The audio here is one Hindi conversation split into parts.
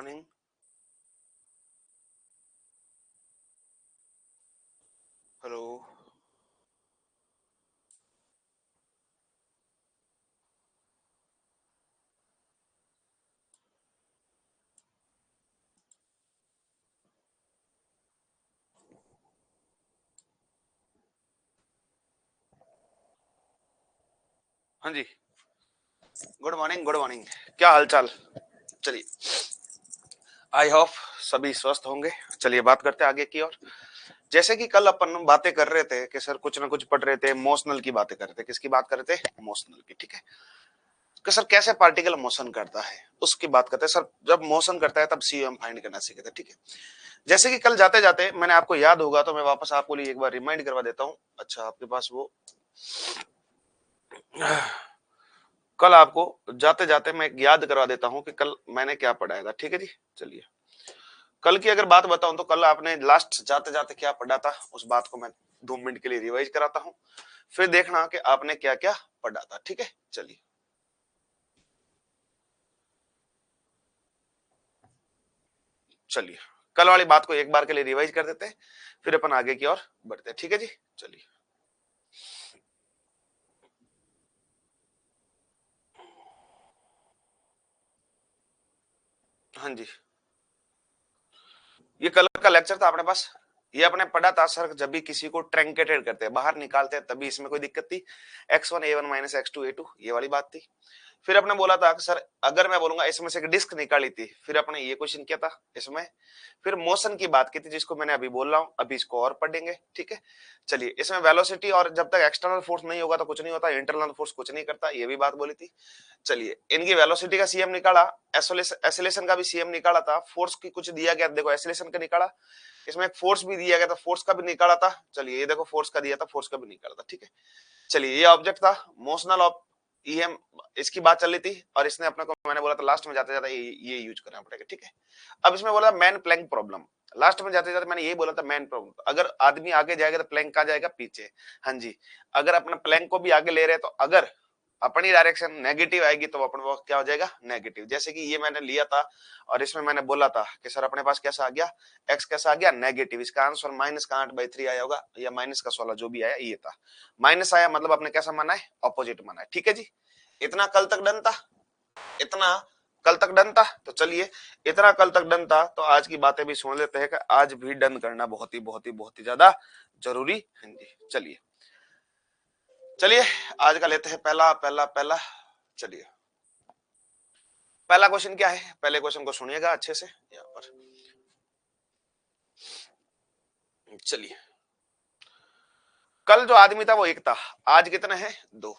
मॉर्निंग। हेलो। हाँ जी, गुड मॉर्निंग गुड मॉर्निंग। क्या हालचाल? चलिए, आई होप सभी स्वस्थ होंगे। चलिए बात करते हैं आगे की ओर। जैसे कि कल अपन बातें कर रहे थे कि सर कुछ ना कुछ पढ़ रहे थे, इमोशनल की बातें कर रहे थे। किसकी बात कर रहे थे? इमोशनल की। ठीक है कि सर कैसे पार्टिकल मोशन करता है उसकी बात करते हैं। सर जब मोशन करता है तब सी हम फाइंड करना सीखे थे। ठीक है, जैसे कि कल जाते जाते मैंने, आपको याद होगा तो मैं वापस आपको लिए एक बार रिमाइंड करवा देता हूँ। अच्छा, आपके पास वो कल आपको जाते जाते मैं याद करवा देता हूं कि कल मैंने क्या पढ़ाया था। ठीक है जी, चलिए कल की अगर बात बताऊं तो कल आपने लास्ट जाते जाते क्या पढ़ा था उस बात को मैं 2 मिनट के लिए रिवाइज कराता हूं, फिर देखना कि आपने क्या क्या पढ़ा था। ठीक है, चलिए चलिए कल वाली बात को एक बार के लिए रिवाइज कर देते हैं, फिर अपन आगे की ओर बढ़ते हैं। ठीक है जी, चलिए। हाँ जी, ये कल का लेक्चर था अपने पास। ये अपने पढ़ा था सर, जब भी किसी को ट्रैंकेटेड करते हैं, बाहर निकालते हैं, तभी इसमें कोई दिक्कत थी। x1 a1 minus x2 a2, ये वाली बात थी। फिर अपने बोला था कि सर अगर मैं बोलूंगा इसमें से एक डिस्क निकाली थी, फिर अपने ये क्वेश्चन किया था इसमें। फिर मोशन की बात की थी जिसको मैंने अभी बोल रहा हूं, अभी इसको और पढ़ेंगे। ठीक है, चलिए इसमें वेलोसिटी, और जब तक एक्सटर्नल फोर्स नहीं होगा तो कुछ नहीं होता, इंटरनल फोर्स कुछ नहीं करता, ये भी बात बोली थी। चलिए इनकी वेलोसिटी का सीएम निकाला, एसोलेशन का भी सीएम निकाला था, फोर्स की कुछ दिया गया, देखो एसोलेशन का निकाला, इसमें एक फोर्स भी दिया गया था, फोर्स का भी निकाला था। चलिए ये देखो फोर्स का दिया था, फोर्स का भी निकाला था। ठीक है, चलिए ये ऑब्जेक्ट था मोशनल ऑफ ईएम, इसकी बात चल रही थी, और इसने अपने को, मैंने बोला था लास्ट में जाते जाते ये यूज करना पड़ेगा। ठीक है, अब इसमें बोला मैन प्लैंक प्रॉब्लम, लास्ट में जाते जाते मैंने यही बोला था मैन प्रॉब्लम, अगर आदमी आगे जाएगा तो प्लैंक कहाँ जाएगा? पीछे। हाँ जी, अगर अपने प्लैंक को भी आगे ले रहे हैं तो अगर अपनी डायरेक्शन नेगेटिव आएगी तो अपन वो क्या हो जाएगा? नेगेटिव। जैसे कि ये मैंने लिया था और इसमें मैंने बोला था कि सर अपने पास कैसा आ गया? एक्स कैसा आ गया? नेगेटिव। इसका आंसर माइनस का 8/3 आया होगा, या माइनस का 16, जो भी आया ये था। माइनस आया मतलब अपने कैसा माना है? ऑपोजिट माना है। ठीक है जी, इतना कल तक डन था, इतना कल तक डन था। तो चलिए इतना कल तक डन था तो आज की बातें भी सुन लेते हैं कि आज भी डन करना बहुत ही बहुत ही बहुत ही ज्यादा जरूरी है जी। चलिए चलिए आज का लेते हैं पहला पहला पहला। चलिए पहला क्वेश्चन क्या है, पहले क्वेश्चन को सुनिएगा अच्छे से यहाँ पर। चलिए कल जो आदमी था वो एक था, आज कितने हैं? दो।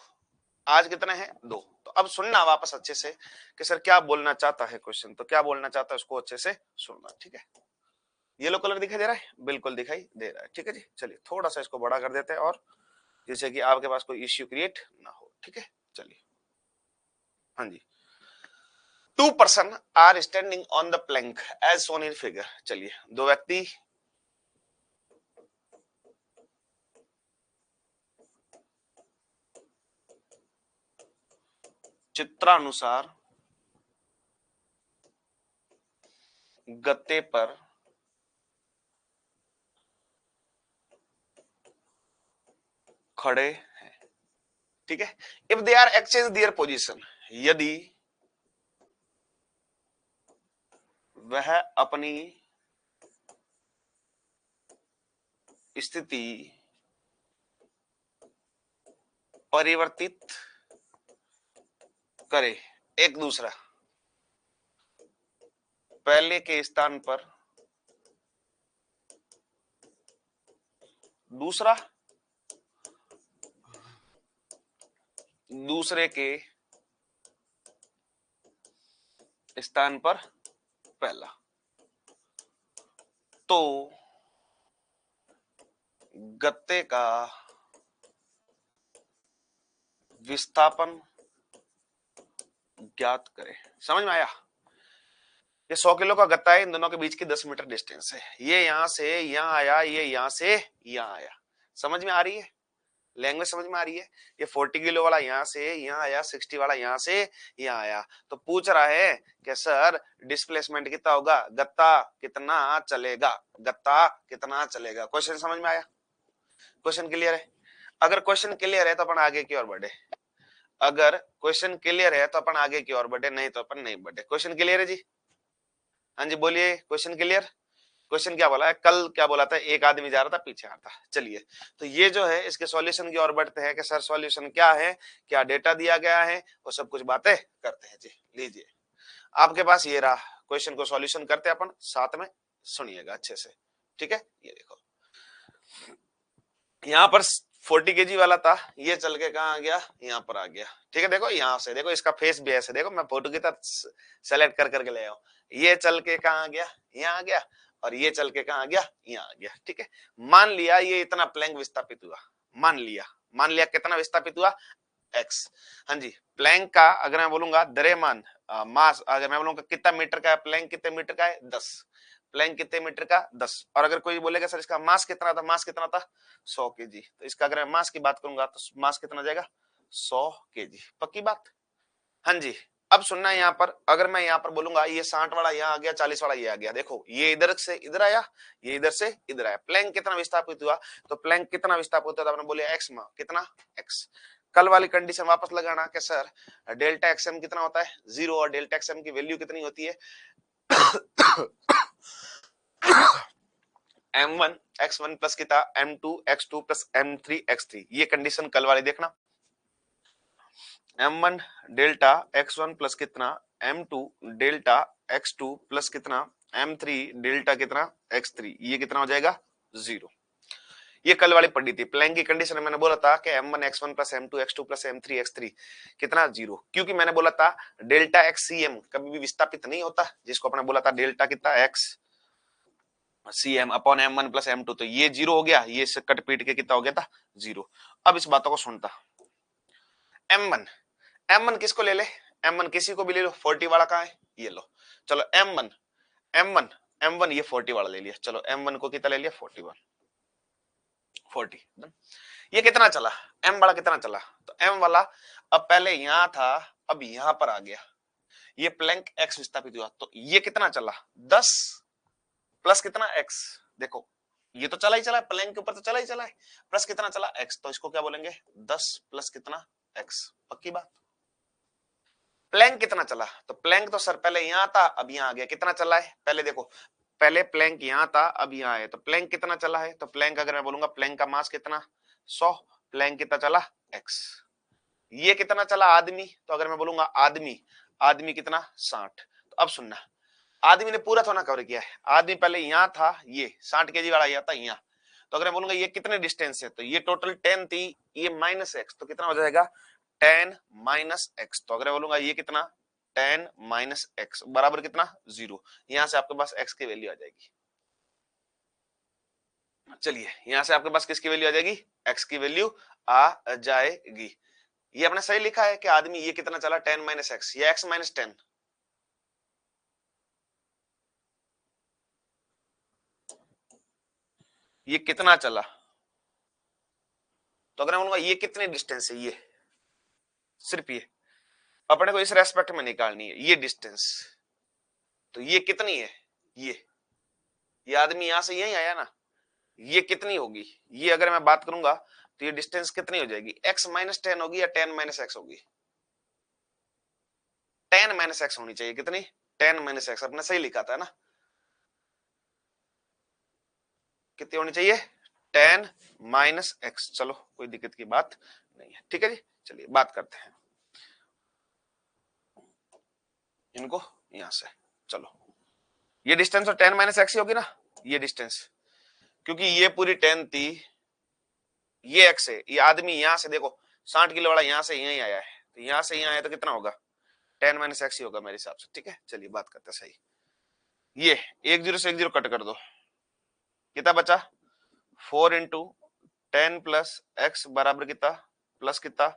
आज कितने हैं? दो। तो अब सुनना वापस अच्छे से कि सर क्या बोलना चाहता है क्वेश्चन, तो क्या बोलना चाहता है उसको अच्छे से सुनना। ठीक है, येलो कलर दिखाई दे रहा है? बिल्कुल दिखाई दे रहा है। ठीक है जी, चलिए थोड़ा सा इसको बड़ा कर देते हैं, और जिससे कि आपके पास कोई इश्यू क्रिएट ना हो। ठीक है, चलिए। हाँ जी, 2 person are standing on the plank as shown in figure. चलिए दो व्यक्ति चित्रानुसार गत्ते पर खड़े हैं। ठीक है, if they are exchange their position, यदि वह अपनी स्थिति परिवर्तित करे, एक दूसरा पहले के स्थान पर दूसरा दूसरे के स्थान पर पहला, तो गत्ते का विस्थापन ज्ञात करें। समझ में आया? ये 100 किलो का गत्ता है, इन दोनों के बीच की 10 मीटर डिस्टेंस है, ये यहां से यहां आया, ये यहां से यहां आया। समझ में आ रही है? लैंग्वेज समझ में आ रही है? ये 40 किलो वाला यहाँ से यहाँ आया, 60 वाला यहाँ से यहाँ आया, तो पूछ रहा है कि सर डिस्प्लेसमेंट कितना होगा, गत्ता कितना चलेगा, गत्ता कितना चलेगा। क्वेश्चन समझ में आया? क्वेश्चन क्लियर है? अगर क्वेश्चन क्लियर है तो अपन आगे की ओर बढ़े, अगर क्वेश्चन क्लियर है तो अपन आगे की ओर बढ़े, नहीं तो अपन नहीं बढ़े। क्वेश्चन क्लियर है जी? हाँ जी बोलिए, क्वेश्चन क्लियर? क्वेश्चन क्या बोला है, कल क्या बोला था, एक आदमी जा रहा था पीछे आता। चलिए तो ये जो है इसके सॉल्यूशन की ओर बढ़ते हैं कि सर सॉल्यूशन क्या है, क्या डेटा दिया गया है, वो सब कुछ बातें करते हैं जी। लीजिए आपके पास ये रहा, क्वेश्चन को सॉल्यूशन करते हैं अपन, साथ में सुनिएगा अच्छे से, ठीक है? ये देखो यहाँ पर 40 केजी वाला था, ये चल के कहाँ आ गया, यहाँ पर आ गया, ठीक है? देखो यहाँ से देखो, इसका फेस भी ऐसे देखो, मैं फोटो की तरह सेलेक्ट कर करके ले आऊं, ये चल के कहाँ आ गया, यहाँ आ गया, और ये चल के कहाँ आ गया, यहाँ आ गया, ठीक है? मान लिया ये इतना प्लैंक विस्थापित हुआ, मान लिया कितना विस्थापित हुआ, एक्स। हाँ जी, प्लैंक का अगर मैं बोलूंगा द्रव्यमान मास, अगर मैं बोलूंगा कितना मीटर का है प्लैंक, कितने मीटर का है 10, प्लैंक कितने मीटर का 10। और अगर कोई बोलेगा सर इसका मास कितना था, मास कितना था 100 केजी, तो इसका अगर मैं मास की बात करूंगा तो मास कितना जाएगा 100 केजी, पक्की बात? हाँ जी। अब सुनना यहाँ पर, अगर मैं यहाँ पर बोलूंगा ये 60 वाला यहाँ आ गया, 40 वाला ये आ गया, देखो ये इधर से इधर आया, ये इधर से इधर आया, प्लैंक कितना विस्थापित हुआ, तो प्लैंक कितना विस्थापित हुआ, आपने बोले एक्स में कितना एक्स। कल वाली कंडीशन वापस लगाना कि सर डेल्टा एक्सएम कितना होता है 0, और डेल्टा एक्सएम की वैल्यू कितनी होती है m1 x1 प्लस कितना m2 x2 plus m3 x3। ये कंडीशन कल वाली देखना, m1 डेल्टा x1 प्लस कितना m2 डेल्टा x2 प्लस कितना m3 डेल्टा कितना x3, ये कितना हो जाएगा 0। ये कल वाली पढ़ी थी, प्लैंक की कंडीशन में मैंने बोला था कि m1 x1 plus m2 x2 plus m3 x3 कितना 0, क्योंकि मैंने बोला था डेल्टा xcm कभी भी विस्थापित नहीं होता, जिसको अपने बोला था डेल्टा कितना x cm upon m1 plus m2, तो ये 0 हो गया, ये इससे कट पीट के कितना हो गया था 0। अब इस बातों को सुनता, m1 किसको ले ले, m1 किसी को भी ले लो, 40 वाला कहाँ है, ये लो, चलो m1 ये 40 वाला ले लिया, चलो m1 को कितना ले लिया 40, ये कितना चला, m वाला कितना चला, तो m वाला अब पहले यहां था, अब यहां पर आ गया, ये प्लैंक x विस्थापित हुआ, तो ये कितना चला 10 प्लस कितना x, देखो ये तो चला ही चला है, प्लैंक के ऊपर तो चला ही चला है, प्लस कितना चला x, तो इसको क्या बोलेंगे 10 प्लस कितना x, पक्की बात? प्लैंक कितना चला, तो प्लैंक तो सर पहले यहां था, अब यहां आ गया, कितना चला है पहले देखो, पहले प्लैंक यहां था, अब यहां है, तो प्लैंक कितना चला है, तो प्लैंक अगर मैं बोलूंगा प्लैंक का मास कितना 100, प्लैंक कितना चला x। ये कितना चला आदमी, तो अगर मैं बोलूंगा आदमी कितना 60। तो अब सुनना, आदमी ने पूरा थोड़ा कवर किया है, आदमी पहले यहां था, ये 60 केजी वाला यहां था यहाँ, तो अगर मैं बोलूंगा ये कितने डिस्टेंस है, तो ये टोटल 10 थी, ये माइनस एक्स, तो कितना हो जाएगा 10 माइनस एक्स। तो अगर मैं बोलूंगा ये कितना 10 माइनस एक्स बराबर कितना 0, यहां से आपके पास एक्स की वैल्यू आ जाएगी। चलिए यहां से आपके पास किसकी वैल्यू आ जाएगी, एक्स की वैल्यू आ जाएगी। ये आपने सही लिखा है कि आदमी ये कितना चला 10 माइनस एक्स, ये एक्स माइनस 10, ये कितना चला, तो अगर मैं बोलूंगा ये कितने डिस्टेंस है, ये सिर्फ ये अपने को इस रेस्पेक्ट में निकालनी है, ये डिस्टेंस, तो ये कितनी है, ये आदमी यहां से यही आया ना, ये कितनी होगी, ये अगर मैं बात करूंगा तो ये डिस्टेंस कितनी हो जाएगी, x माइनस 10 होगी या 10 माइनस एक्स होगी, 10 माइनस एक्स होनी चाहिए, कितनी 10 माइनस एक्स, अपने सही लिखा था ना, कितनी होनी चाहिए 10 माइनस एक्स। चलो कोई दिक्कत की बात नहीं है, ठीक है जी। चलिए बात करते हैं इनको यहां से, चलो ये डिस्टेंस और 10 माइनस एक्स ही होगी ना, ये डिस्टेंस, क्योंकि ये पूरी 10 थी, ये एक्स है, ये आदमी यहां से देखो 60 किलो वाला यहां से यहीं आया है, तो यहां से यहां आया तो कितना होगा 10 माइनस एक्स ही होगा मेरे हिसाब से, ठीक है। चलिए बात करते हैं सही, ये 1 0 से 1 0 कट कर दो, कितना बचा 4 इंटू 10 प्लस एक्स बराबर कितना प्लस कितना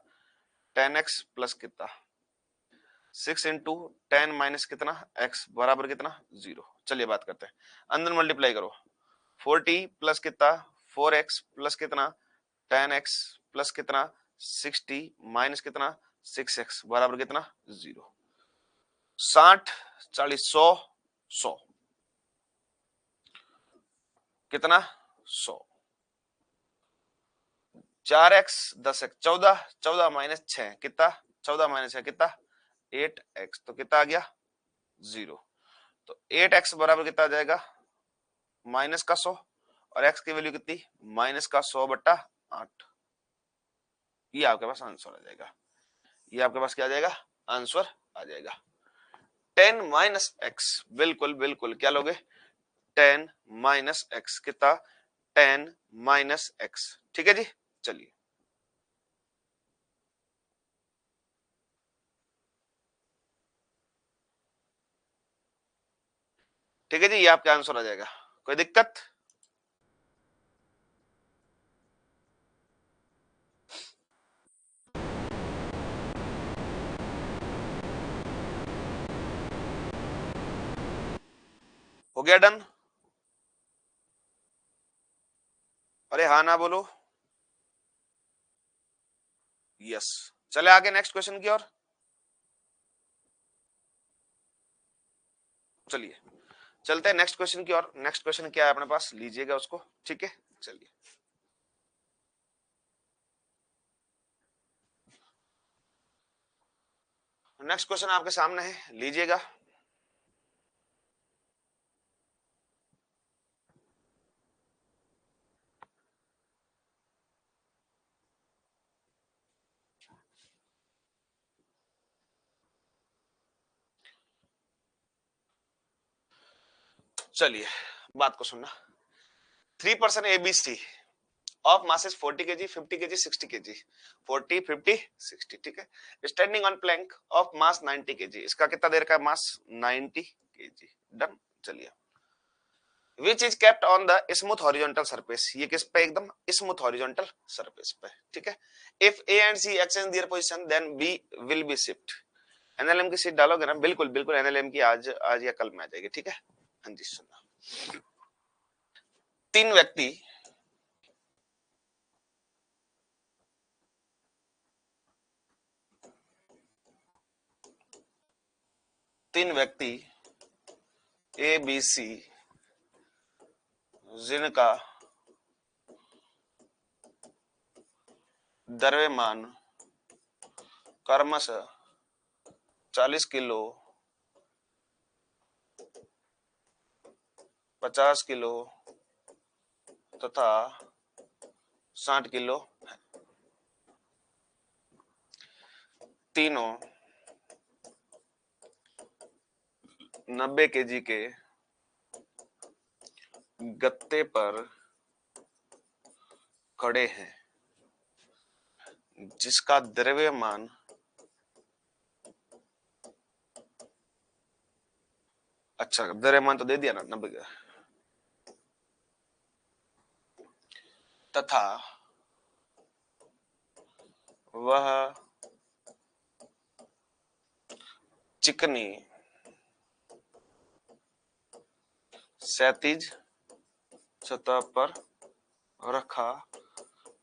10x प्लस कितना 6 इंटू 10 माइनस कितना x बराबर कितना 0। चलिए बात करते हैं, अंदर मल्टीप्लाई करो 40 प्लस कितना 4x प्लस कितना 10x प्लस कितना 60 माइनस कितना 6x बराबर कितना 0। 60 40 100 100 कितना 100। 4x 10x 14 14 माइनस 6 कितना 14 माइनस 6 कितना 8x तो कितना आ गया 0। तो 8x बराबर कितना आ जाएगा माइनस का 100 और x की वैल्यू कितनी माइनस का 100/8। ये आपके पास आंसर आ जाएगा। ये आपके पास क्या आ जाएगा आंसर आ जाएगा 10 माइनस एक्स। बिल्कुल बिल्कुल क्या लोगे 10 माइनस एक्स कितना 10 माइनस एक्स। ठीक है जी चलिए ठीक है जी ये आपका आंसर आ जाएगा। कोई दिक्कत हो गया डन। अरे हाँ ना बोलो यस। चले आगे नेक्स्ट क्वेश्चन की ओर। चलिए चलते हैं नेक्स्ट क्वेश्चन की ओर। नेक्स्ट क्वेश्चन क्या है अपने पास लीजिएगा उसको। ठीक है चलिए नेक्स्ट क्वेश्चन आपके सामने है लीजिएगा। चलिए बात को सुनना। 3% ABC of mass is 40 kg 50 kg 60 kg 40 50 60 ठीक है। Standing on plank of mass 90 kg इसका कितना दे रखा है मास 90 kg डन। चलिए which is kept on the smooth horizontal surface ये किस पे एकदम स्मूथ हॉरिजॉन्टल सरफेस पे। ठीक है। if a and c exchange their position then b will be shift। NLM की सीट डालोगे ना बिल्कुल बिल्कुल एनएलएम की आज आज या कल में आ जाएगी। ठीक है हाँ जी सुना। तीन व्यक्ति ए बी सी जिनका द्रव्यमान क्रमशः 40 किलो 50 किलो तथा 60 किलो है। तीनों 90 केजी के गत्ते पर खड़े हैं जिसका द्रव्यमान अच्छा द्रव्यमान तो दे दिया ना 90 का तथा वह चिकनी क्षैतिज सतह पर रखा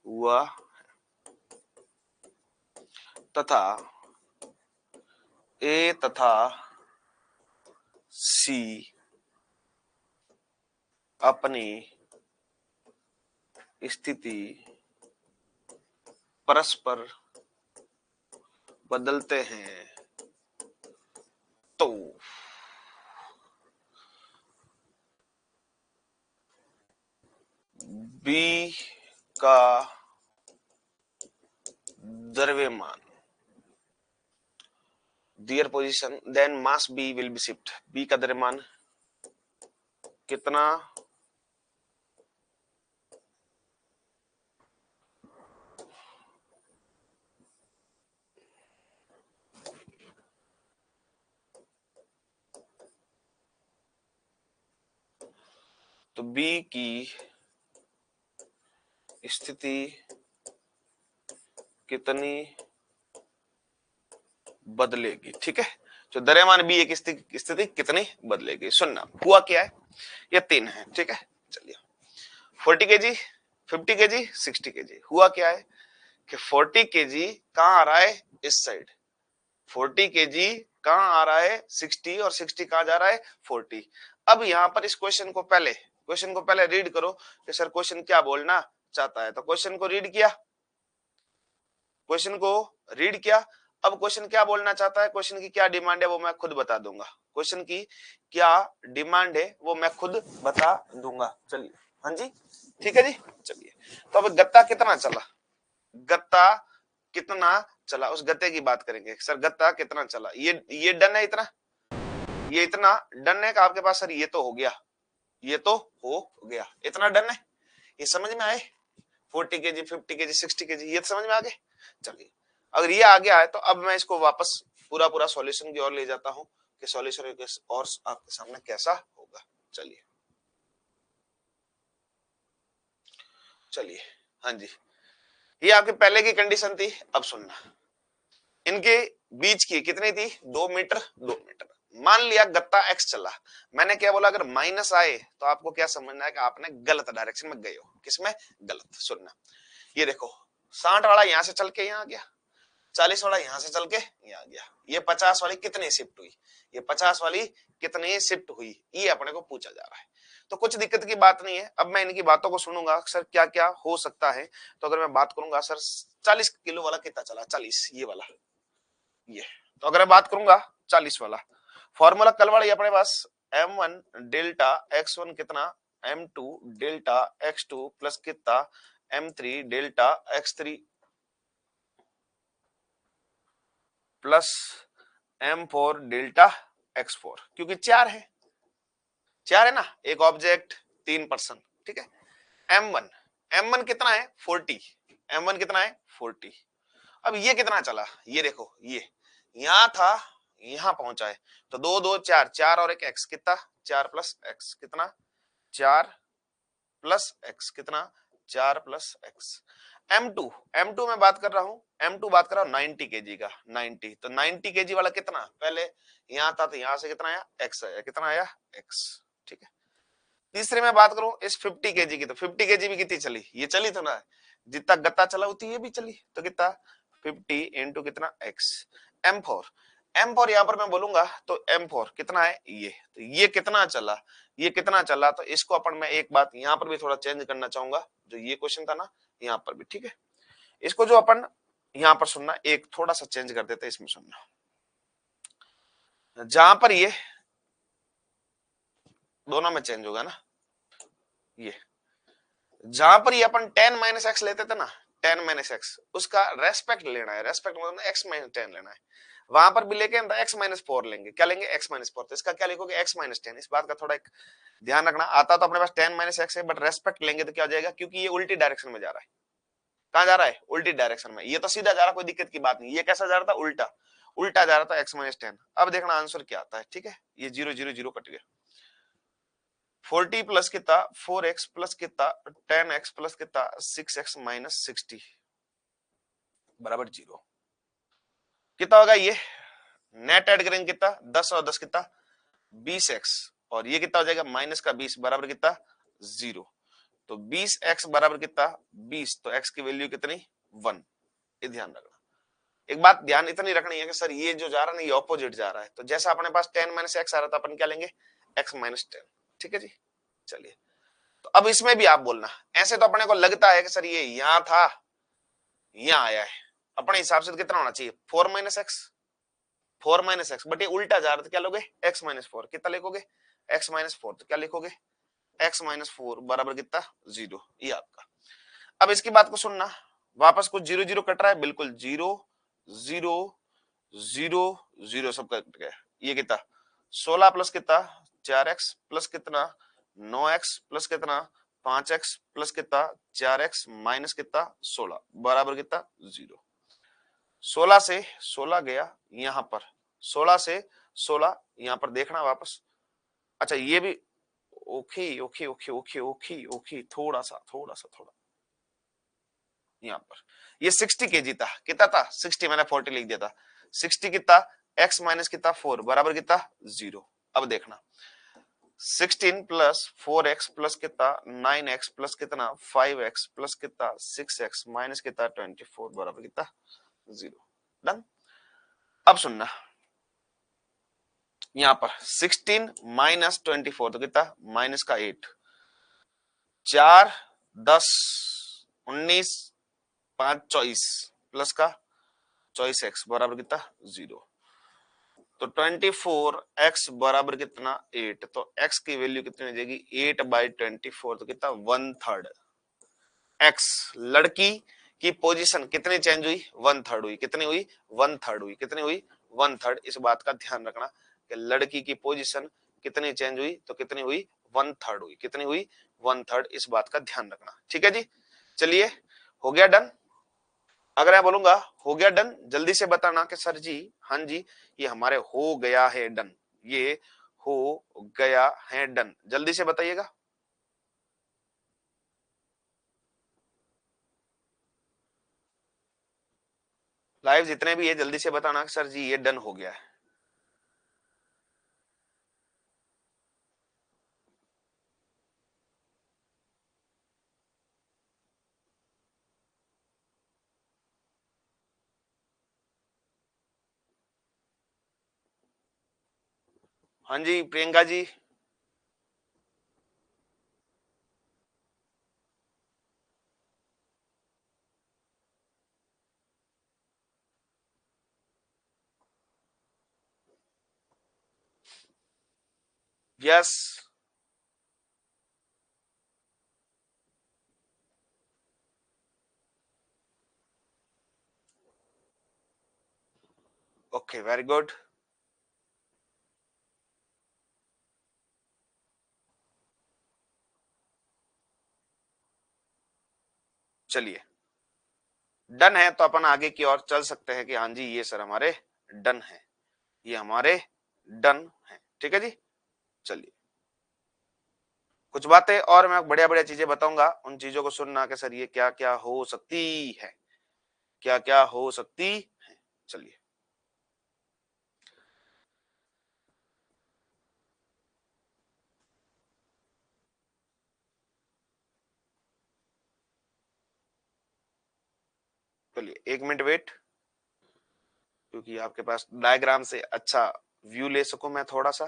हुआ तथा ए तथा सी अपनी स्थिति परस्पर बदलते हैं तो बी का द्रव्यमान their position then mass B will be shift. B का द्रव्यमान कितना तो बी की स्थिति कितनी बदलेगी। ठीक है तो द्रव्यमान बी एक स्थिति कितनी बदलेगी। सुनना हुआ क्या है ये तीन है। ठीक है चलिए 40 केजी 50 केजी 60 केजी। हुआ क्या है कि 40 केजी कहां आ रहा है, इस साइड। 40 केजी कहां आ रहा है, 60, और 60 कहां जा रहा है, 40। अब यहां पर इस क्वेश्चन को पहले रीड करो कि सर क्वेश्चन क्या बोलना चाहता है। तो क्वेश्चन को रीड किया, अब क्वेश्चन क्या बोलना चाहता है, क्वेश्चन की क्या डिमांड है वो मैं खुद बता दूंगा। क्वेश्चन की क्या डिमांड है वो मैं खुद बता दूंगा। चलिए, हाँ जी, ठीक है जी। चलिए, तो अब गत्ता कितना चला, उस गत्ते की बात करेंगे। सर गत्ता कितना चला, ये डन है, इतना डन है कि आपके पास सर ये तो हो गया, इतना डन है, ये समझ में आए। 40 केजी 50 केजी 60 केजी ये समझ में आ गए। चलिए, अगर ये आ गया है तो अब मैं इसको वापस पूरा सॉल्यूशन की ओर ले जाता हूं कि सॉल्यूशन और आपके सामने कैसा होगा। चलिए, हाँ जी, ये आपके पहले की कंडीशन थी। अब सुनना, इनके बीच की कितनी थी, 2 मीटर 2 मीटर। मान लिया गत्ता एक्स चला, मैंने क्या बोला, अगर माइनस आए तो आपको क्या समझना है कि आपने गलत डायरेक्शन में गए हो। किसमें, गलत। सुनना, ये देखो 60 वाला यहां से चल के यहां गया, 40 वाला यहां से चल के यहां गया, ये 50 वाली कितनी शिफ्ट हुई, ये 50 वाली कितनी शिफ्ट हुई, ये अपने को पूछा जा रहा है। तो कुछ दिक्कत की बात नहीं है। अब मैं इनकी बातों को सुनूंगा, सर क्या क्या हो सकता है। तो अगर मैं बात करूंगा, सर 40 किलो वाला कितना चला, 40, ये वाला, ये। तो अगर मैं बात करूंगा 40 वाला, फॉर्मूला कल वाला अपने पास m1 डेल्टा x1 कितना, m2 डेल्टा x2 प्लस कितना, m3 delta x3 plus m4 delta x4, क्योंकि चार है ना, एक ऑब्जेक्ट 3 पर्सन, ठीक है। m1 कितना है, 40, m1 कितना है, 40। अब ये कितना चला, ये देखो, ये यहां था, यहां पहुंचा है, तो 2 2 4 4 और एक x कितना, 4 प्लस x कितना, 4 प्लस x कितना, 4 प्लस x। m2 में बात कर रहा हूं, m2 बात कर रहा हूं 90 केजी का, 90। तो 90 केजी वाला कितना, पहले यहां था तो यहां से कितना आया, x आया, कितना आया, x, ठीक है। तीसरे में बात करूं इस 50 केजी की, तो 50 केजी भी कितनी चली, ये चली तो ना, जितना गत्ता चला उतनी ये भी चली, तो कितना 50 इंटू कितना x। m4 यहां पर मैं बोलूंगा तो m4 कितना है, ये, तो ये कितना चला, तो इसको अपन, मैं एक बात यहां पर भी थोड़ा चेंज करना चाहूंगा, जो ये क्वेश्चन था ना यहां पर भी, ठीक है। इसको जो अपन यहां पर सुनना, एक थोड़ा सा चेंज कर देते, इसमें सुनना, जहां पर ये दोनों में चेंज होगा ना, ये जहां पर ये अपन 10 माइनस एक्स लेते थे ना, 10 माइनस एक्स, उसका रेस्पेक्ट लेना है, रेस्पेक्ट मतलब एक्स माइनस 10 लेना है। वहां पर भी लेके एक्स माइनस 4 लेंगे, क्या लेंगे, एक्स माइनस 4। तो इसका क्या लिखोगे, एक्स माइनस 10। इस बात का थोड़ा एक ध्यान रखना, आता तो अपने पास 10 माइनस एक्स है, बट रेस्पेक्ट लेंगे तो क्या हो जाएगा, क्योंकि ये उल्टी डायरेक्शन में जा रहा है। कहां जा रहा है, उल्टी डायरेक्शन में। ये तो सीधा जा रहा, कोई दिक्कत की बात नहीं। ये कैसा जा रहा था, उल्टा जा रहा था, एक्स माइनस 10। अब देखना आंसर क्या आता है, ठीक है। ये 0 0 0 कट गया, 40 प्लस कितना, 4x प्लस कितना, 10x प्लस कितना, 6x माइनस 60 बराबर 0। कितना होगा ये, नेट ऐड करेंगे कितना, 10 और 10 कितना, 20x, और ये कितना हो जाएगा, माइनस का 20 बराबर कितना, 0। तो 20x बराबर कितना, 20, तो x की वैल्यू कितनी, 1। ये ध्यान रखना। एक बात ध्यान इतनी रखनी है कि सर ये जो जा रहा है ना, ये ऑपोजिट जा रहा है, तो जैसा अपने पास 10 माइनस एक्स आ रहा था, अपन क्या लेंगे, x माइनस 10, ठीक है जी। चलिए, तो अब इसमें भी आप बोलना, ऐसे तो अपने को लगता है कि सर ये यहां था, यहां आया है, अपने हिसाब से तो कितना होना चाहिए, 4 माइनस एक्स, बट ये उल्टा जा रहा है, तो क्या लोगे, x माइनस 4। कितना लिखोगे, x माइनस 4, तो क्या लिखोगे, x माइनस 4 बराबर कितना, 0। ये आपका। अब इसकी बात को सुनना, वापस कुछ 0 0 कट रहा है, बिल्कुल 0 0 0 0 सब कट गया। ये कितना, 16 प्लस कितना, 4x प्लस कितना, 9x प्लस कितना, 5x प्लस कितना, 4x माइनस कितना, 16 बराबर कितना, 0। 16 से 16 गया यहां पर, 16 से 16 यहां पर देखना वापस। अच्छा ये भी okay okay okay okay okay okay, थोड़ा सा यहां पर ये 60 केजी था, कितना था, 60, मैंने 40 लिख दिया था, 60 कितना, x माइनस कितना 4 बराबर कितना, 0। अब देखना, 16 प्लस 4x प्लस कितना 9x प्लस कितना 5x प्लस कितना 6x माइनस कितना 24 बराबर कितना 0। डन। अब सुनना यहां पर 16 माइनस 24 तो कितना माइनस का 8, 4 10 19 5 24 प्लस का 24x बराबर कितना 0। तो 24x बराबर कितना 8, तो x की वैल्यू कितनी हो जाएगी 8/24 तो कितना 1/3। x लड़की की पोजीशन कितनी चेंज हुई 1/3 हुई, कितनी हुई 1/3 हुई, कितनी हुई 1/3। इस बात का ध्यान रखना कि लड़की की पोजीशन कितनी चेंज हुई तो कितनी हुई 1/3 हुई, कितनी हुई 1/3। इस बात का ध्यान रखना, ठीक है जी। चलिए हो गया डन। अगर मैं बोलूंगा हो गया डन, जल्दी से बताना कि सर जी हाँ जी ये हमारे हो गया है डन, ये हो गया है डन, जल्दी से बताइएगा। लाइव जितने भी है जल्दी से बताना कि सर जी ये डन हो गया है। हाँ जी Priyanka ji. Yes. Okay very good. चलिए डन है तो अपन आगे की ओर चल सकते हैं कि हाँ जी ये सर हमारे डन है, ये हमारे डन है, ठीक है जी। चलिए कुछ बातें और मैं बढ़िया बढ़िया चीजें बताऊंगा, उन चीजों को सुनना कि सर ये क्या क्या हो सकती है, क्या क्या हो सकती है। चलिए चलिए 1 मिनट वेट, क्योंकि आपके पास डायग्राम से अच्छा व्यू ले सकूं मैं थोड़ा सा।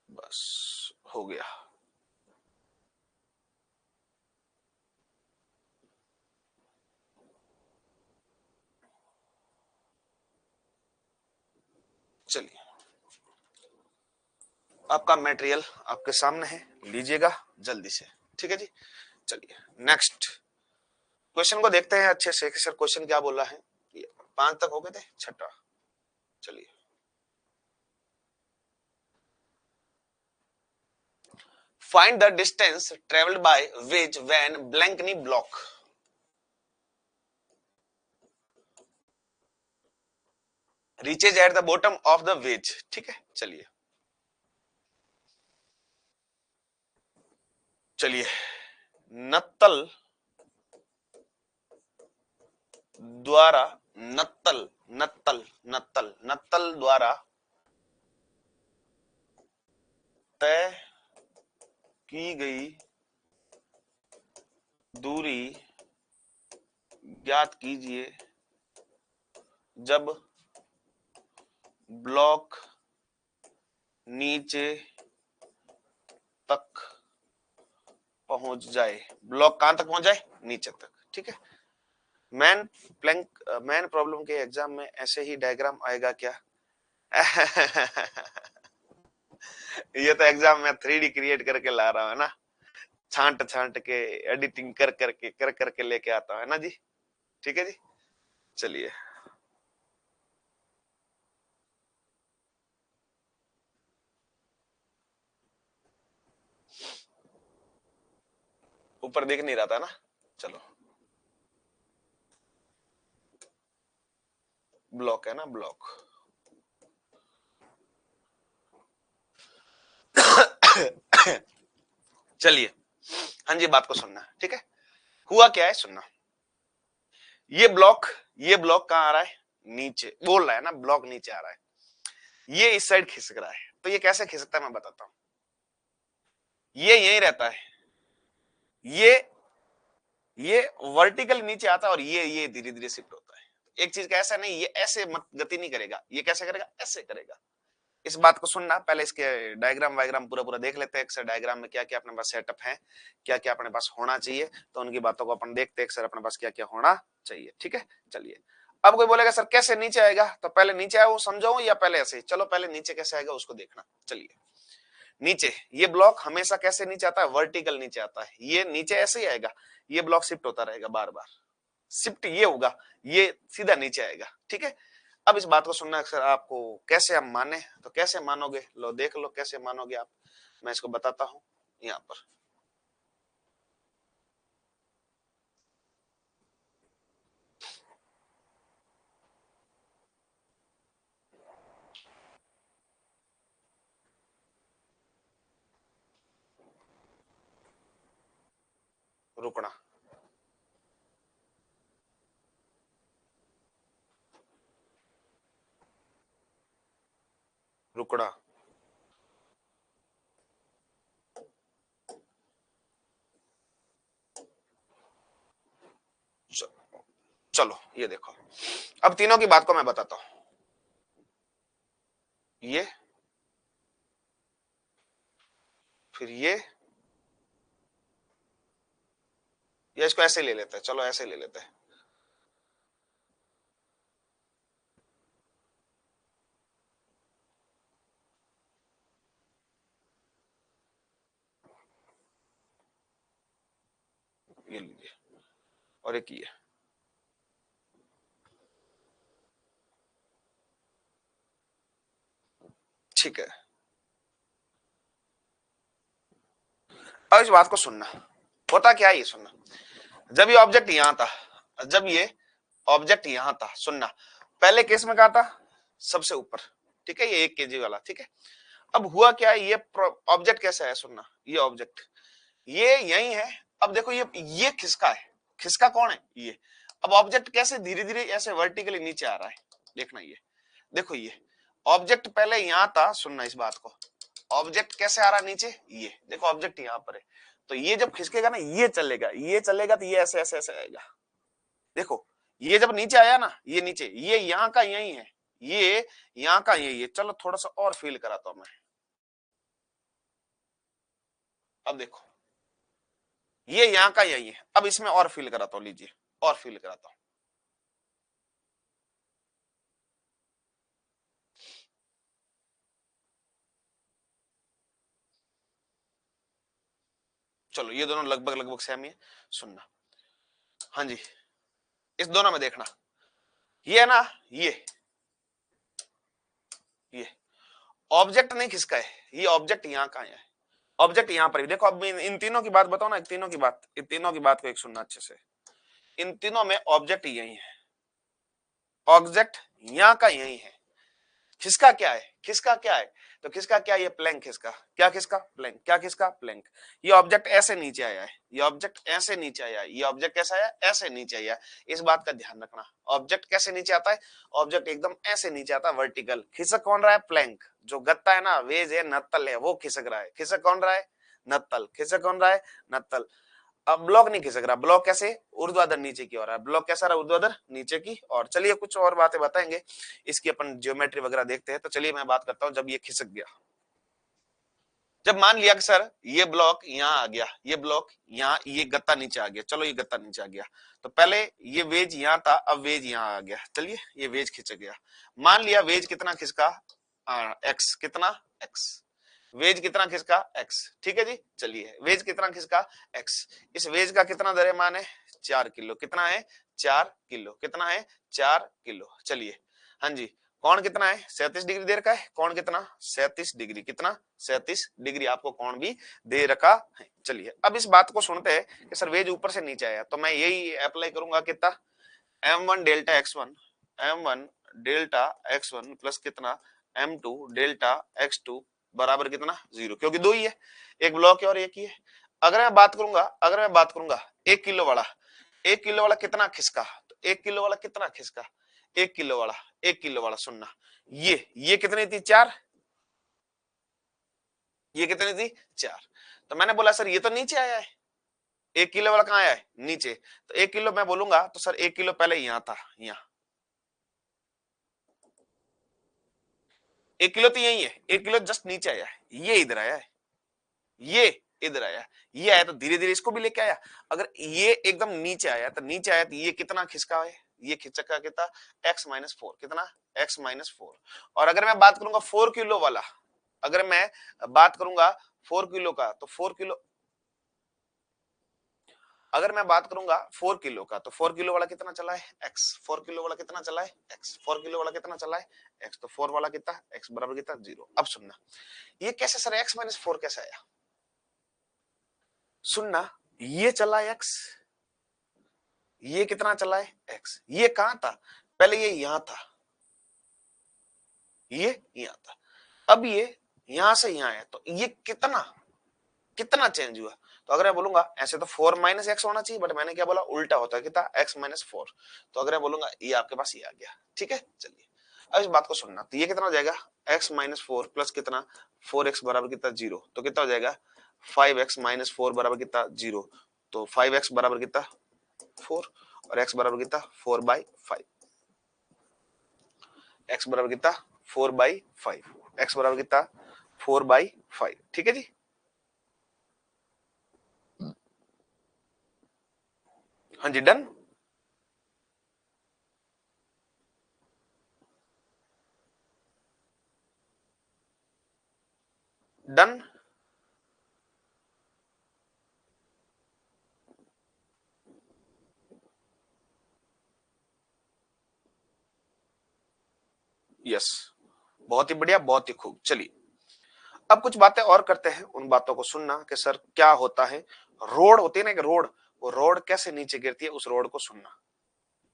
बस हो गया। चलिए आपका मटेरियल आपके सामने है, लीजिएगा जल्दी से, ठीक है जी। चलिए नेक्स्ट क्वेश्चन को देखते हैं अच्छे से, सर क्वेश्चन क्या बोला है। 5 तक हो गए थे, छठा। चलिए find the distance travelled by which when ब्लैंकनी block reaches at the bottom of the wedge, ठीक है। चलिए चलिए नत्तल द्वारा नत्तल नत्तल नत्तल नत्तल द्वारा तय की गई दूरी ज्ञात कीजिए जब ब्लॉक नीचे तक पहुंच जाए। ब्लॉक कहां तक पहुंच जाए, नीचे तक, ठीक है। मैन प्लैंक मैन प्रॉब्लम के एग्जाम में ऐसे ही डायग्राम आएगा क्या। ये तो एग्जाम में 3D क्रिएट करके ला रहा है ना, छांट छांट के एडिटिंग कर करके लेके आता है ना जी, ठीक है जी। चलिए ऊपर दिख नहीं रहा था ना, चलो ब्लॉक है ना ब्लॉक। चलिए हाँ जी बात को सुनना, ठीक है। हुआ क्या है सुनना, ये ब्लॉक कहां आ रहा है, नीचे बोल रहा है ना, ब्लॉक नीचे आ रहा है, ये इस साइड खिसक रहा है, तो ये कैसे खिसकता है मैं बताता हूं। ये यहीं रहता है, ये वर्टिकल नीचे आता है और ये धीरे धीरे शिफ्ट होता है। एक चीज का ऐसा नहीं, ये ऐसे मत गति नहीं करेगा, ये कैसे करेगा, ऐसे करेगा। इस बात को सुनना, पहले इसके डायग्राम वायग्राम पूरा पूरा देख लेते हैं। एक सर डायग्राम में क्या क्या अपने पास सेटअप है, क्या क्या अपने पास होना चाहिए, तो उनकी बातों को अपन देखते हैं सर अपने पास क्या क्या होना चाहिए। ठीक है, चलिए। अब कोई बोलेगा सर कैसे नीचे आएगा, तो पहले नीचे आया वो समझाऊं या पहले ऐसे, चलो पहले नीचे कैसे आएगा उसको देखना। चलिए, नीचे ये ब्लॉक हमेशा कैसे नीचे आता है, वर्टिकल नीचे आता है, ये नीचे ऐसे ही आएगा, ये ब्लॉक शिफ्ट होता रहेगा बार बार, शिफ्ट ये होगा, ये सीधा नीचे आएगा। ठीक है, अब इस बात को सुनना अक्सर आपको कैसे हम माने, तो कैसे मानोगे, लो देख लो कैसे मानोगे आप, मैं इसको बताता हूं यहां पर। रुकना, रुकना, चलो ये देखो, अब तीनों की बात को मैं बताता हूं। ये, फिर ये, या इसको ऐसे ले लेते हैं, चलो ऐसे ले लेते हैं। ये लीजिए, और एक ये, ठीक है। अब इस बात को सुनना, होता क्या है ये सुनना। जब ये ऑब्जेक्ट यहां था, जब ये ऑब्जेक्ट यहां था, सुनना, पहले केस में कहा था सबसे ऊपर, ठीक है, ये 1 kg वाला, ठीक है। अब हुआ क्या है, ये ऑब्जेक्ट कैसा है, सुनना, ये ऑब्जेक्ट ये यही है। अब देखो ये खिसका है, खिसका कौन है, ये। अब ऑब्जेक्ट कैसे धीरे धीरे ऐसे वर्टिकली नीचे आ रहा है, देखना, ये देखो, ये ऑब्जेक्ट पहले यहां था, सुनना इस बात को, ऑब्जेक्ट कैसे आ रहा है नीचे, ये देखो ऑब्जेक्ट यहां पर है, तो ये जब खिसकेगा ना, ये चलेगा, ये चलेगा, तो ये ऐसे ऐसे ऐसे आएगा। देखो ये जब नीचे आया ना, ये नीचे, ये यहाँ का यही है, ये यहाँ का यही है। चलो थोड़ा सा और फील कराता हूं मैं, अब देखो ये यहाँ का यही है, अब इसमें और फील कराता हूं, लीजिए और फील कराता हूं। चलो ये दोनों लगभग लगभग सेम ही है, सुनना, हाँ जी, इस दोनों में देखना, ये है ना, ये ऑब्जेक्ट नहीं खिसका है, ये ऑब्जेक्ट यहाँ का है, ऑब्जेक्ट यहाँ पर भी देखो। अब इन तीनों की बात बताओ ना, तीनों की बात, इन तीनों की बात को एक सुनना अच्छे से, इन तीनों में ऑब्जेक्ट यही है, ऑब्जेक्ट यहाँ का यही है, खिसका क्या है, खिसका क्या है, तो खिसका क्या, ये प्लैंक खिसका, क्या खिसका, प्लैंक, क्या खिसका, प्लैंक। ये ऑब्जेक्ट ऐसे नीचे आया है, ये ऑब्जेक्ट ऐसे नीचे आया है, ये ऑब्जेक्ट कैसा आया, ऐसे नीचे आया। इस बात का ध्यान रखना, ऑब्जेक्ट कैसे नीचे आता है, ऑब्जेक्ट एकदम ऐसे नीचे आता है, वर्टिकल। खिसक कौन रहा है, प्लैंक, जो गत्ता है ना, वेज है, नत्तल है, वो खिसक रहा है। खिसक कौन रहा है, नत्तल, खिसक कौन रहा है, नत्तल। अब ब्लॉक नहीं खिसक रहा, ब्लॉक कैसे, ऊर्ध्वाधर नीचे की ओर है, ब्लॉक कैसा रहा, ऊर्ध्वाधर नीचे की ओर। चलिए कुछ और बातें बताएंगे, इसकी अपन ज्योमेट्री वगैरह देखते हैं। तो चलिए मैं बात करता हूं, जब ये खिसक गया, जब मान लिया कि सर ये ब्लॉक यहाँ आ गया, ये ब्लॉक यहाँ, ये गत्ता नीचे आ गया, चलो ये गत्ता नीचे आ गया, तो पहले ये वेज यहाँ था, अब वेज यहाँ आ गया, चलिए ये वेज खिंच गया। मान लिया वेज कितना खिसका, एक्स, कितना, एक्स, वेज कितना खिसका, एक्स, ठीक है जी। चलिए वेज कितना खिसका, एक्स, इस वेज का कितना द्रव्यमान है, 4 किलो, कितना है, 4 किलो, कितना है, 4 किलो। चलिए, हाँ जी, कौन कितना है, 37 डिग्री दे रखा है, कौन कितना, 37 डिग्री, कितना, 37 डिग्री आपको कौन भी दे रखा है। चलिए अब इस बात को सुनते हैं कि सर वेज ऊपर से नीचे आया, तो मैं यही अप्लाई करूंगा, कितना, m1 delta x1, m1 delta x1 plus कितना, m2 डेल्टा x2 बराबर कितना, 0, क्योंकि दो ही है, एक ब्लॉक है और एक ही है। अगर मैं बात करूंगा 1 किलो वाला, 1 किलो वाला कितना खिसका, तो 1 किलो वाला कितना खिसका, 1 किलो वाला, 1 किलो वाला सुनना, ये कितनी थी 4, ये कितनी थी 4। तो मैंने बोला सर ये तो नीचे आया है, 1 किलो वाला कहाँ आया है नीचे, तो 1 किलो मैं बोलूंगा तो सर 1 किलो पहले यहां था, यहाँ 1 किलो तो यही है, 1 किलो जस्ट नीचे आया है, ये इधर आया है, ये इधर आया, ये आया तो धीरे धीरे इसको भी लेके आया। अगर ये एकदम नीचे आया तो नीचे आया तो ये कितना खिसका है, ये खिसका कितना x-4, कितना x-4। और अगर मैं बात करूंगा 4 किलो वाला, अगर मैं बात करूंगा 4 किलो का, तो 4 किलो, अगर मैं बात करूंगा 4 किलो का, तो 4 किलो वाला कितना चला है x, 4 किलो वाला कितना चला है x, 4 किलो वाला कितना चला है x, तो 4 वाला कितना, x बराबर कितना 0। अब सुनना, ये कैसे सर x-4 कैसे आया, सुनना, ये चला x, ये कितना चला है x, ये कहां था पहले, ये यहां था, ये यहां था, अब ये यहां से यहां है, तो ये कितना कितना चेंज हुआ। तो अगर मैं बोलूंगा ऐसे तो 4 माइनस एक्स होना चाहिए, बट मैंने क्या बोला उल्टा होता है, कितना x-4। तो अगर मैं बोलूंगा ये आपके पास ये आ गया, ठीक है। चलिए अब इस बात को सुनना, तो ये कितना हो जाएगा x-4 प्लस कितना 4x बराबर कितना 0, तो कितना हो जाएगा 5x-4 बराबर कितना 0, तो 5x बराबर कितना 4 और x बराबर कितना 4/5, x बराबर कितना 4/5, x बराबर कितना 4/5, ठीक है जी। हाँ जी डन, डन, यस, बहुत ही बढ़िया, बहुत ही खूब। चलिए अब कुछ बातें और करते हैं, उन बातों को सुनना कि सर क्या होता है, रोड होती है ना एक रोड, वो रोड कैसे नीचे गिरती है, उस रोड को सुनना।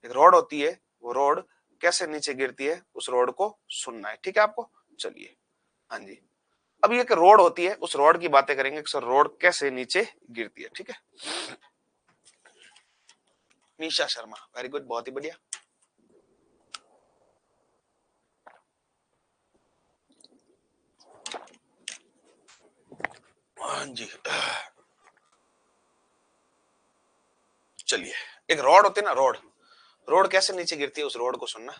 एक रोड होती है, वो रोड कैसे नीचे गिरती है, उस रोड को सुनना है, ठीक है आपको। चलिए हाँ जी, अब ये रोड होती है, उस रोड की बातें करेंगे कि सर रोड कैसे नीचे गिरती है, ठीक है। निशा शर्मा, वेरी गुड, बहुत ही बढ़िया। हाँ जी, चलिए एक रोड होती है ना, रोड, रोड कैसे नीचे गिरती है, उस रोड को सुनना।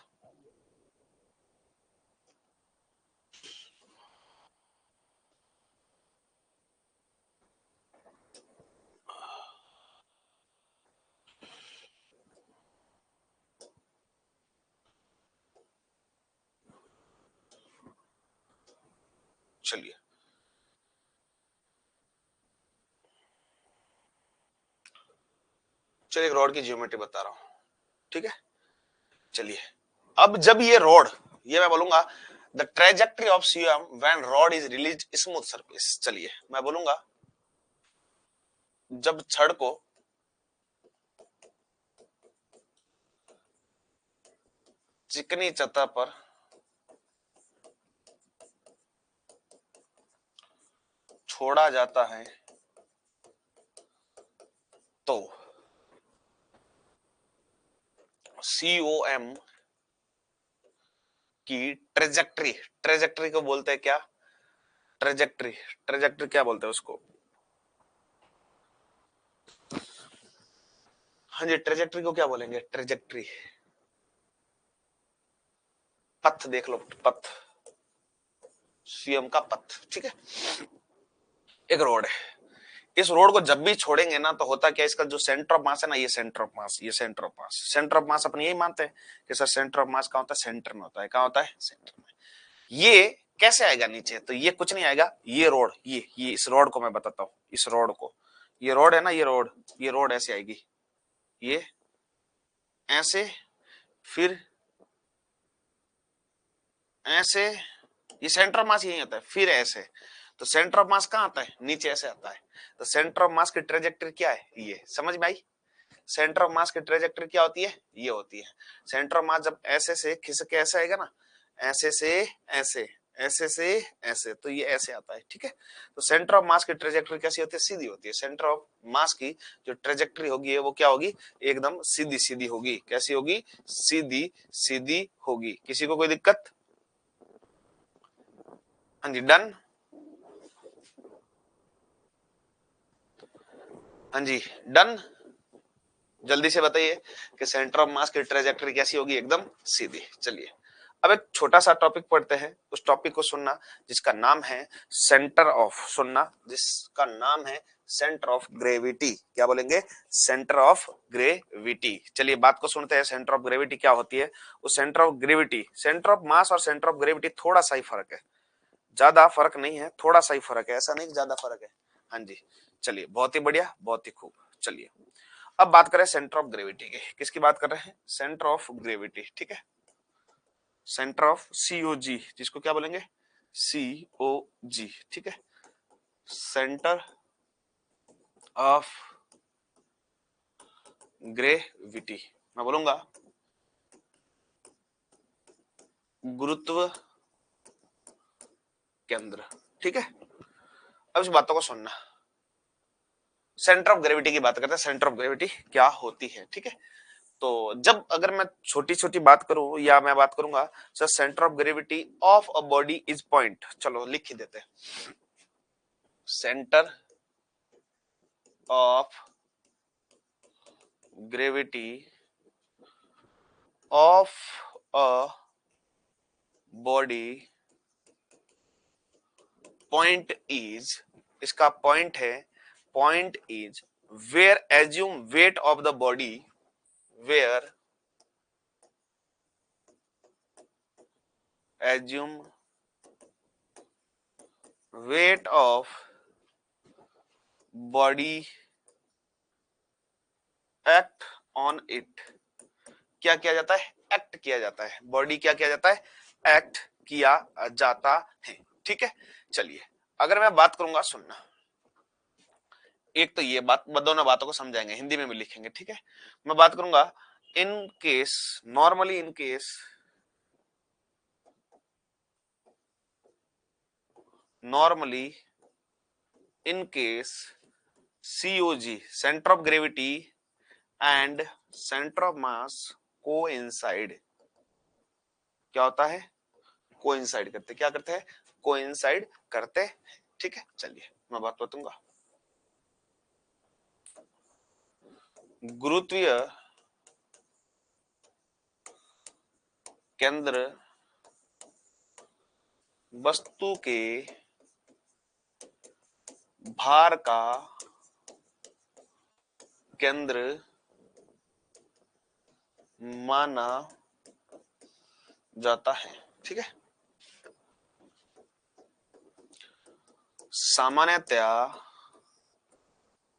चलिए चलिए एक रोड की ज्योमेट्री बता रहा हूं, ठीक है। चलिए अब जब ये रोड, ये मैं बोलूंगा the trajectory of CM when rod is release smooth surface. चलिए मैं बोलूंगा जब छड़ को चिकनी सतह पर छोड़ा जाता है तो COM की ट्रेजेक्ट्री, ट्रेजेक्ट्री को बोलते हैं क्या, ट्रेजेक्ट्री, ट्रेजेक्ट्री क्या बोलते हैं उसको, हाँ जी ट्रेजेक्ट्री को क्या बोलेंगे, ट्रेजेक्ट्री, पथ देख लो, पथ, सीएम का पथ, ठीक है। एक रोड है, इस रोड को जब भी छोड़ेंगे ना तो होता क्या, इसका जो सेंटर ऑफ मास है ना, ये सेंटर ऑफ मास, ये centre of mass, centre of mass अपन यही मानते हैं कि सर सेंटर ऑफ मास कहाँ होता है, सेंटर में होता है, कहाँ होता है सेंटर में। ये कैसे आएगा नीचे, तो ये कुछ नहीं आएगा, ये रोड, ये इस रोड को मैं बताता हूँ, इस रोड को, ये रोड है ना, ये रोड ऐसे आएगी, ये ऐसे, फिर ऐसे, ये सेंटर ऑफ मास यही आता है, फिर ऐसे, तो सेंटर ऑफ मास कहाँ आता है, नीचे ऐसे आता है। तो सेंटर ऑफ मास की ट्रेजेक्टरी क्या है, ये समझ में आई, सेंटर ऑफ मास की ट्रेजेक्टरी क्या होती है, ये होती है। सेंटर ऑफ मास जब ऐसे से खिसक के ऐसे आएगा ना, ऐसे से ऐसे, ऐसे से ऐसे, तो ये ऐसे आता है, ठीक है। तो सेंटर ऑफ मास की ट्रेजेक्टरी कैसी होती है, सीधी होती है। सेंटर ऑफ मास की जो ट्रेजेक्टरी होगी वो क्या होगी, एकदम सीधी सीधी होगी। कैसी होगी, सीधी सीधी होगी। किसी को कोई दिक्कत? हाँ जी, डन। हाँ जी, डन। जल्दी से बताइए कि सेंटर ऑफ मास की ट्रेजेक्टरी कैसी होगी, एकदम सीधी। चलिए अब एक छोटा सा टॉपिक पढ़ते हैं, उस टॉपिक को सुनना जिसका नाम है सेंटर ऑफ, सुनना जिसका नाम है सेंटर ऑफ ग्रेविटी। क्या बोलेंगे, सेंटर ऑफ ग्रेविटी। चलिए बात को सुनते हैं, सेंटर ऑफ ग्रेविटी क्या होती है। उस centre of gravity, centre of मास और सेंटर ऑफ ग्रेविटी थोड़ा सा ही फर्क है, ज्यादा फर्क नहीं है, थोड़ा सा ही फर्क है, ऐसा नहीं ज्यादा फर्क है। हाँ जी, चलिए बहुत ही बढ़िया, बहुत ही खूब। चलिए अब बात करें सेंटर ऑफ ग्रेविटी की। किसकी बात कर रहे हैं, सेंटर ऑफ ग्रेविटी, ठीक है। सेंटर ऑफ सीओजी, जिसको क्या बोलेंगे, सीओजी, ठीक है। सेंटर ऑफ ग्रेविटी, मैं बोलूंगा गुरुत्व केंद्र, ठीक है। अब इस बातों को सुनना, सेंटर ऑफ ग्रेविटी की बात करते हैं। सेंटर ऑफ ग्रेविटी क्या होती है, ठीक है। तो जब अगर मैं छोटी छोटी बात करूं या मैं बात करूंगा sir, centre of gravity of a body is point, चलो लिख ही देते हैं। Centre of gravity of a body point is, इसका पॉइंट है, point is where assume weight of the body, where assume weight of body act on it. क्या किया जाता है, एक्ट किया जाता है, बॉडी क्या किया जाता है, एक्ट किया जाता है, ठीक है। चलिए अगर मैं बात करूंगा, सुनना, एक तो ये बात, दोनों बातों को समझाएंगे, हिंदी में भी लिखेंगे, ठीक है। मैं बात करूंगा in case, normally in case, normally in case COG, centre of gravity and centre of mass coincide, क्या होता है, कोइंसाइड करते, क्या करते हैं, कोइंसाइड करते, ठीक है। चलिए मैं बात बताऊंगा, गुरुत्वीय केंद्र वस्तु के भार का केंद्र माना जाता है, ठीक है। सामान्यतया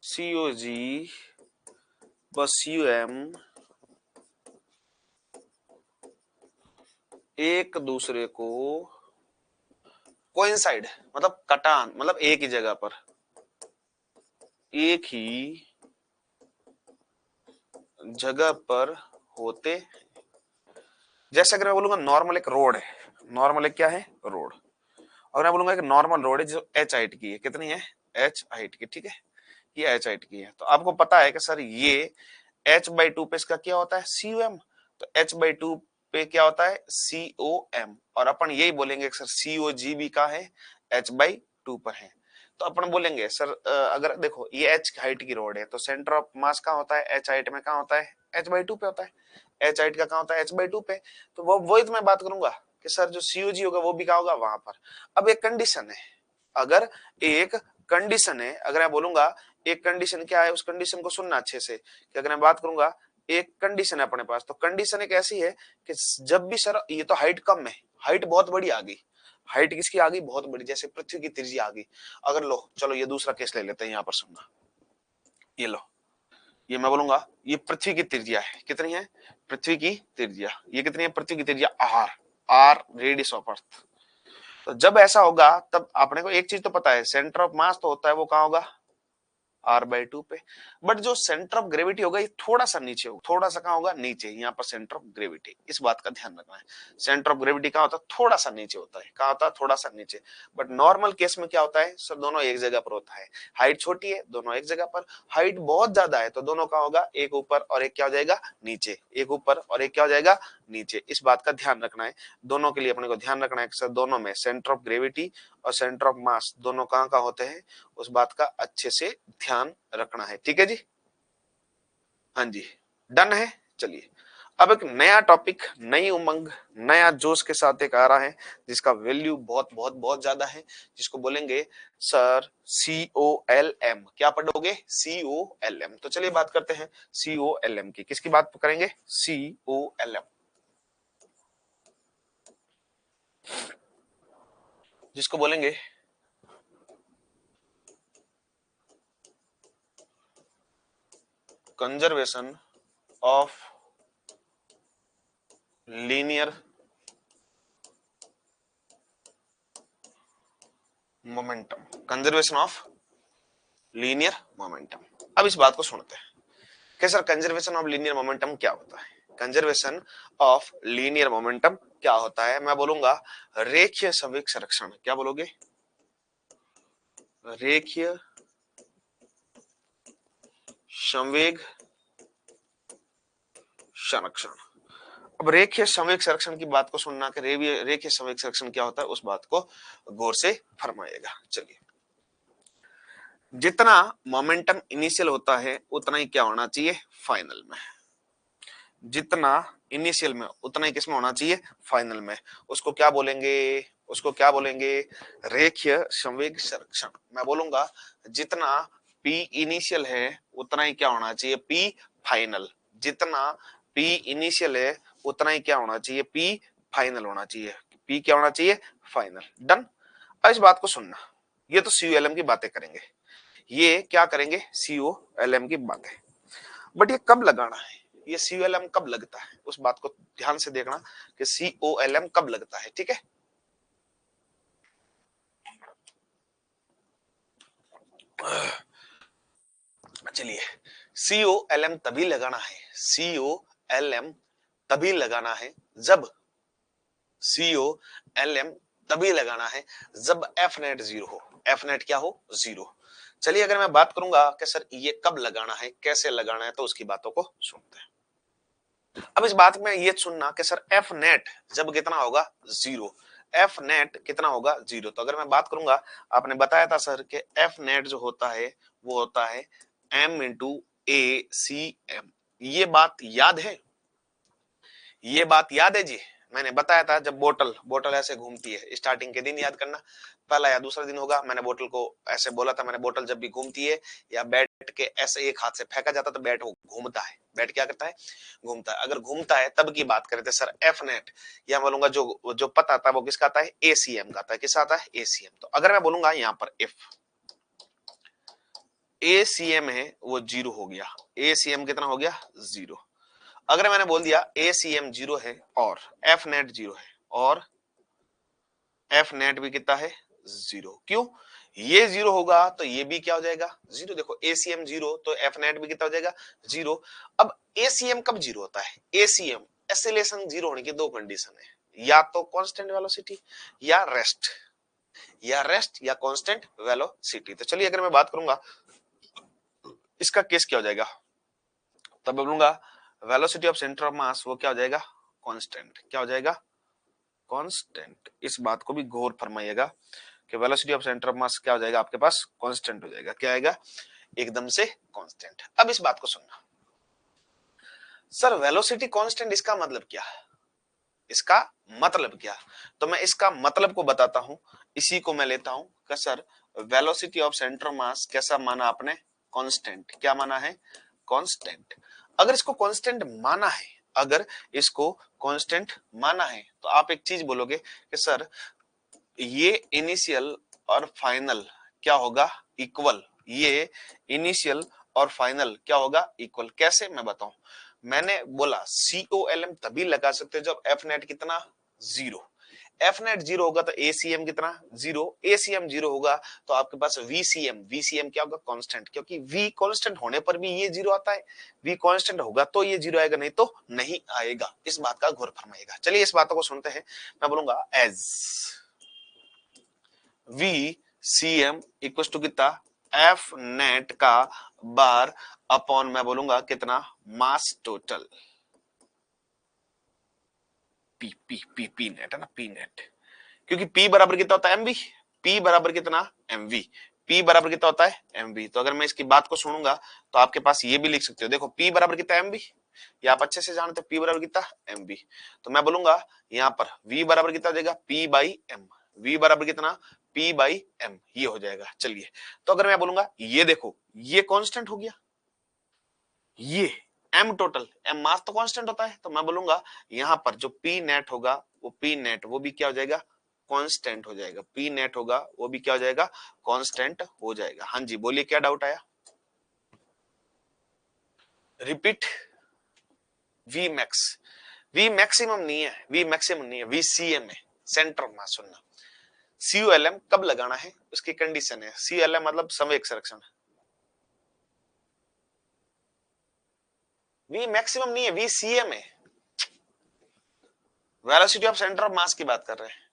COG व COM एक दूसरे को कोइंसाइड, मतलब कटान, मतलब एक ही जगह पर, एक ही जगह पर होते। जैसे अगर मैं बोलूंगा नॉर्मल एक रोड है, नॉर्मल एक क्या है, रोड। और मैं बोलूंगा एक नॉर्मल रोड है जो h हाइट की है, कितनी है, h हाइट की, ठीक है। ये h हाइट की है, तो आपको पता है कि सर ये h/2 पे इसका क्या होता है, COM। तो h/2 पे क्या होता है, COM। और अपन यही बोलेंगे सर COG भी का है, h/2 पर है। तो अपन बोलेंगे सर अगर देखो ये h हाइट की रोड है, तो सेंटर ऑफ मास कहाँ होता है, h हाइट में कहाँ होता है, h/2 पे होता है। h हाइट का कहाँ होता है, h/2 पे। तो वो वही तो मैं बात करूंगा कि सर जो COG होगा वो भी क्या होगा वहां पर। अब एक कंडीशन है, अगर एक कंडीशन है, अगर मैं बोलूंगा एक कंडीशन क्या है, उस कंडीशन को सुनना अच्छे से, कि अगर मैं बात करूंगा एक कंडीशन है अपने पास, तो कंडीशन एक ऐसी है कि जब भी सर ये तो हाइट कम है, हाइट बहुत बड़ी आ गई, हाइट किसकी आ गई, बहुत बड़ी, जैसे पृथ्वी की त्रिज्या आ गई। अगर लो चलो ये दूसरा केस ले लेते हैं, यहां पर सुनना, ये लो, ये मैं बोलूंगा ये पृथ्वी की त्रिज्या है, कितनी है, पृथ्वी की त्रिज्या, ये कितनी है, पृथ्वी की त्रिज्या R, R radius of earth. तो जब ऐसा होगा तब अपने को एक चीज तो पता है, सेंटर ऑफ मास तो होता है वो कहां होगा, r/2 पे। बट जो सेंटर ऑफ ग्रेविटी होगा ये थोड़ा सा नीचे होगा, थोड़ा सा कहां होगा, नीचे, यहाँ पर सेंटर ऑफ ग्रेविटी, इस बात का ध्यान रखना है। सेंटर ऑफ ग्रेविटी कहां होता है, थोड़ा सा नीचे होता है, कहां होता है, थोड़ा सा नीचे। बट नॉर्मल केस में क्या होता है सर, दोनों एक जगह पर होता है। हाइट छोटी है, दोनों एक जगह पर। हाइट बहुत ज्यादा है तो दोनों का होगा, एक ऊपर और एक क्या हो जाएगा, नीचे, एक ऊपर और एक क्या हो जाएगा, नीचे। इस बात का ध्यान रखना है। दोनों के लिए अपने को ध्यान रखना है कि सर दोनों में सेंटर ऑफ ग्रेविटी और सेंटर ऑफ मास दोनों कहां कहां होते हैं, उस बात का अच्छे से ध्यान रखना है। ठीक है जी, हाँ जी, डन है। चलिए अब एक नया टॉपिक, नई उमंग, नया जोश के साथ एक आ रहा है जिसका वैल्यू बहुत बहुत बहुत ज्यादा है, जिसको बोलेंगे सर COLM। क्या पढ़ोगे, COLM। तो चलिए बात करते हैं COLM की। किसकी बात करेंगे, COLM, जिसको बोलेंगे conservation of linear momentum, conservation of linear momentum. अब इस बात को सुनते हैं कि sir conservation of linear momentum क्या होता है। कंजर्वेशन ऑफ लीनियर मोमेंटम क्या होता है, मैं बोलूंगा रेखीय संवेग संरक्षण। क्या बोलोगे, रेखीय संवेग संरक्षण। अब रेखीय संवेग संरक्षण की बात को सुनना कि रेखीय संवेग संरक्षण क्या होता है, उस बात को गौर से फरमाइएगा। चलिए, जितना मोमेंटम इनिशियल होता है उतना ही क्या होना चाहिए फाइनल में, जितना इनिशियल में उतना ही किसमें होना चाहिए, फाइनल में। उसको क्या बोलेंगे, उसको क्या बोलेंगे, रेखीय संवेग संरक्षण। मैं बोलूंगा जितना P इनिशियल है उतना ही क्या होना चाहिए, P फाइनल। जितना P इनिशियल है उतना ही क्या होना चाहिए, P फाइनल होना चाहिए। P क्या होना चाहिए, फाइनल। डन। अब इस बात को सुनना, ये तो COLM की बातें करेंगे, ये क्या करेंगे, COLM की बातें। बट ये कब लगाना है, ये COLM कब लगता है, उस बात को ध्यान से देखना कि COLM कब लगता है। ठीक है, चलिए, COLM तभी लगाना है, COLM तभी लगाना है जब COLM तभी लगाना है जब F net 0 हो। F net क्या हो, 0। चलिए अगर मैं बात करूंगा कि सर ये कब लगाना है, कैसे लगाना है, तो उसकी बातों को सुनते हैं। अब इस बात में ये सुनना कि सर F net जब कितना होगा, 0। F net कितना होगा, 0। तो अगर मैं बात करूंगा, आपने बताया था सर कि F net जो होता है वो होता है M इंटू ACM। ये बात याद है, ये बात याद है जी। मैंने बताया था जब बोतल बोतल ऐसे घूमती है, स्टार्टिंग के दिन याद करना, पहला या दूसरा दिन होगा, मैंने बोतल को ऐसे बोला था। मैंने बोतल जब भी घूमती है या बैट के ऐसे एक हाथ से फेंका जाता तो बैट वो घूमता है, बैट क्या करता है, घूमता है। अगर घूमता है तब की बात करते सर F net, या बोलूंगा जो जो पता था वो किसका आता है, ACM का आता है। किस आता है, ACM। तो अगर मैं बोलूंगा यहाँ पर F ACM है वो 0 हो गया, ACM कितना हो गया, 0। अगर मैंने बोल दिया ACM 0 है और F net 0 है, और F net भी कितना है, 0। क्यों, ये 0 होगा तो ये भी क्या हो जाएगा, 0। देखो ACM 0 तो F net भी कितना हो जाएगा, 0। अब ACM कब 0 होता है, ACM एसिलेशन 0 होने की दो कंडीशन है, या तो कांस्टेंट वेलोसिटी या रेस्ट, या रेस्ट या कांस्टेंट वेलोसिटी। तो चलिए अगर मैं बात करूंगा इसका केस क्या हो जाएगा, तब बोलूंगा वेलोसिटी ऑफ सेंटर ऑफ मास वो क्या हो जाएगा, कांस्टेंट। क्या हो जाएगा, कांस्टेंट। इस बात को भी गौर फरमाइएगा कि वेलोसिटी ऑफ सेंटर ऑफ मास क्या हो जाएगा आपके पास, कांस्टेंट हो जाएगा। क्या आएगा, एकदम से कांस्टेंट। अब इस बात को सुनना, सर वेलोसिटी कांस्टेंट इसका मतलब क्या, इसका मतलब क्या। तो मैं इसका मतलब को बताता हूं, इसी को मैं लेता हूं कि sir velocity of centre of मास कैसा माना आपने, कांस्टेंट। क्या माना है, कांस्टेंट। अगर इसको कांस्टेंट माना है, अगर इसको कांस्टेंट माना है तो आप एक चीज बोलोगे कि सर ये इनिशियल और फाइनल क्या होगा, इक्वल। ये इनिशियल और फाइनल क्या होगा, इक्वल। कैसे, मैं बताऊं। मैंने बोला COLM तभी लगा सकते हो जब F net कितना, 0। एफ नेट 0 होगा तो एसीएम कितना 0, एसीएम 0 होगा तो आपके पास वीसीएम, वीसीएम क्या होगा कांस्टेंट, क्योंकि वी कांस्टेंट होने पर भी ये 0 आता है, वी कांस्टेंट होगा तो ये 0 आएगा, नहीं तो नहीं आएगा। इस बात का गौर फरमाइएगा। चलिए इस बातों को सुनते हैं। मैं बोलूंगा as we C M equal to कितना एफ नेट का बार अपॉन मैं बोलूंगा कितना mass total, P P P P net है ना, पी नेट, क्योंकि पी बराबर कितना होता है एमवी, पी बराबर कितना एमवी, पी बराबर कितना होता है एमवी। तो अगर मैं इसकी बात को सुनूंगा तो आपके पास ये भी लिख सकते हो, देखो पी बराबर कितना एमवी, ये आप अच्छे से जानते हो, पी बराबर कितना एमवी। तो मैं बोलूंगा यहां पर वी बराबर कितना देगा पी बाई एम, वी बराबर कितना पी बाई एम, ये हो जाएगा। चलिए तो अगर मैं बोलूंगा ये देखो ये कांस्टेंट हो गया, ये एम टोटल, एम मास तो कांस्टेंट होता है, तो मैं बोलूंगा यहां पर जो पी नेट होगा वो पी नेट वो भी क्या हो जाएगा कांस्टेंट हो जाएगा, पी नेट होगा वो भी क्या हो जाएगा कांस्टेंट हो जाएगा। हाँ जी बोलिए क्या डाउट आया, repeat. V max, V maximum नहीं है, वी मैक्सिमम नहीं है, वी सी एम है, सेंटर ऑफ मास। सुनना CULM कब लगाना है उसकी कंडीशन है, CULM मतलब संवेग संरक्षण, वी मैक्सिमम नहीं है, वी सीएम है, वेलोसिटी ऑफ सेंटर ऑफ मास की बात कर रहे हैं।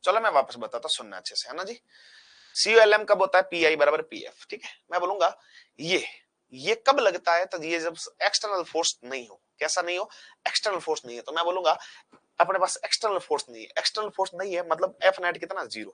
चलो मैं वापस बताता हूं, सुनना अच्छे से, है ना जी। CULM कब होता है, पी आई बराबर पी एफ, ठीक है। मैं बोलूंगा ये कब लगता है, तो ये जब एक्सटर्नल फोर्स नहीं हो, कैसा नहीं हो, एक्सटर्नल फोर्स नहीं है। तो मैं बोलूंगा अपने पास एक्सटर्नल फोर्स नहीं है, एक्सटर्नल फोर्स नहीं है मतलब एफ नेट कितना 0,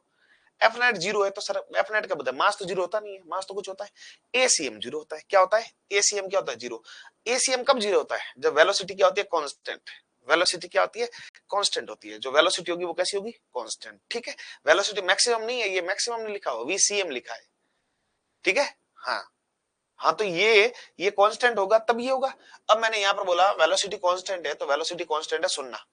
एफ नेट 0 है तो सर एफ नेट का बताए मास तो 0 होता नहीं है, मास तो कुछ होता है, एसीएम 0 होता है। क्या होता है एसीएम, क्या होता है 0, एसीएम कब 0 होता है, जब वेलोसिटी क्या होती है कांस्टेंट, वेलोसिटी क्या होती है कांस्टेंट होती है, जो वेलोसिटी होगी वो कैसी होगी कांस्टेंट, ठीक है। वेलोसिटी मैक्सिमम नहीं है, ये मैक्सिमम नहीं लिखा हो, वीसीएम लिखा है, ठीक है। हाँ हाँ तो ये कांस्टेंट होगा तब ये होगा। अब मैंने यहां पर बोला वेलोसिटी कांस्टेंट है तो वेलोसिटी कांस्टेंट है, सुनना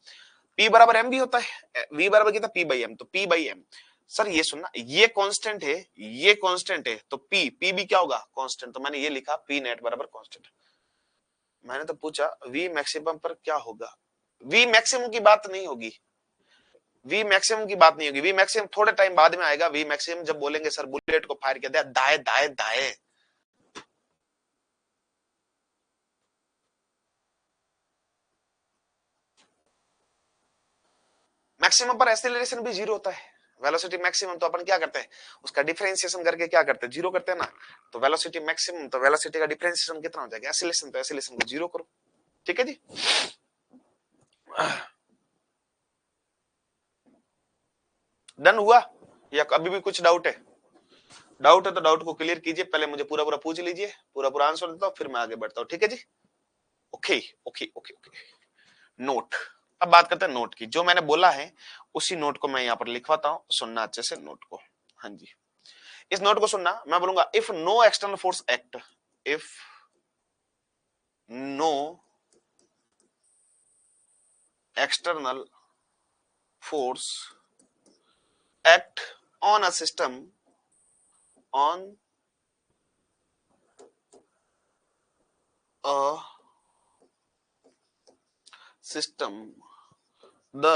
P बराबर एम भी होता है, V बराबर कितना P बाई एम, तो P बाई एम। सर ये सुनना ये कांस्टेंट है, ये कांस्टेंट है तो P भी क्या होगा कांस्टेंट, तो मैंने ये लिखा P नेट बराबर कांस्टेंट। मैंने तो पूछा V मैक्सिमम पर क्या होगा, V मैक्सिमम की बात नहीं होगी, V मैक्सिमम की बात नहीं होगी, V मैक्सिमम थोड़े टाइम बाद में आएगा। V मैक्सिमम जब बोलेंगे सर बुलेट को फायर किया दिया दाए दाए दाए, मैक्सिमम पर एक्सेलरेशन भी 0 होता है। वेलोसिटी मैक्सिमम तो अपन क्या करते हैं उसका डिफरेंशिएशन करके क्या करते हैं 0 करते हैं ना, तो वेलोसिटी मैक्सिमम तो वेलोसिटी का डिफरेंशिएशन कितना हो जाएगा एक्सेलरेशन, तो एक्सेलरेशन को 0 करो, ठीक है जी। डन हुआ या अभी भी कुछ डाउट है, डाउट है तो डाउट को क्लियर कीजिए, पहले मुझे पूरा पूरा पूछ लीजिए, पूरा पूरा आंसर देता हूं फिर मैं आगे बढ़ता हूं, ठीक है जी। Okay okay okay okay. Note, अब बात करते हैं नोट की, जो मैंने बोला है उसी नोट को मैं यहाँ पर लिखवाता हूँ, सुनना अच्छे से नोट को। हाँ जी इस नोट को सुनना, मैं बोलूंगा if no external force act, if no external force act on a system, on a system, the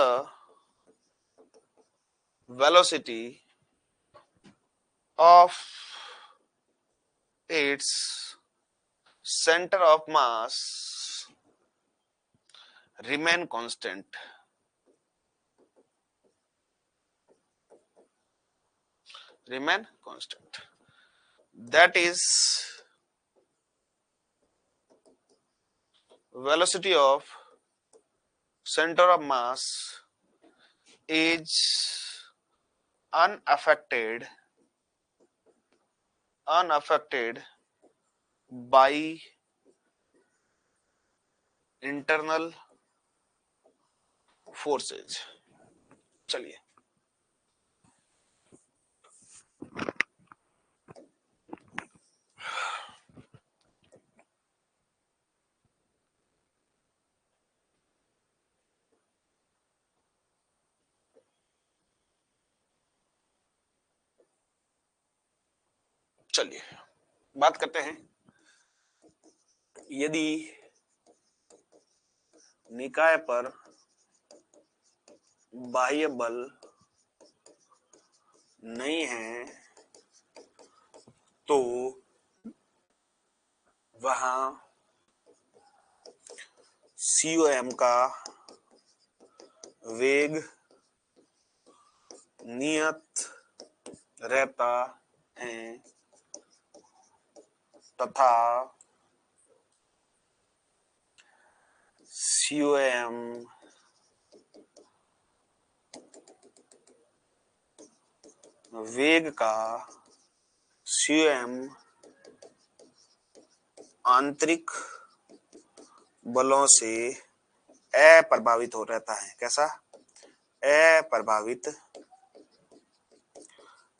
velocity of its center of mass remain constant, remain constant, that is velocity of center of mass is unaffected by internal forces। चलिए चलिए बात करते हैं, यदि निकाय पर बाह्य बल नहीं है तो वहां COM का वेग नियत रहता है तथा COM वेग का COM आंतरिक बलों से अप्रभावित हो रहता है। कैसा? अप्रभावित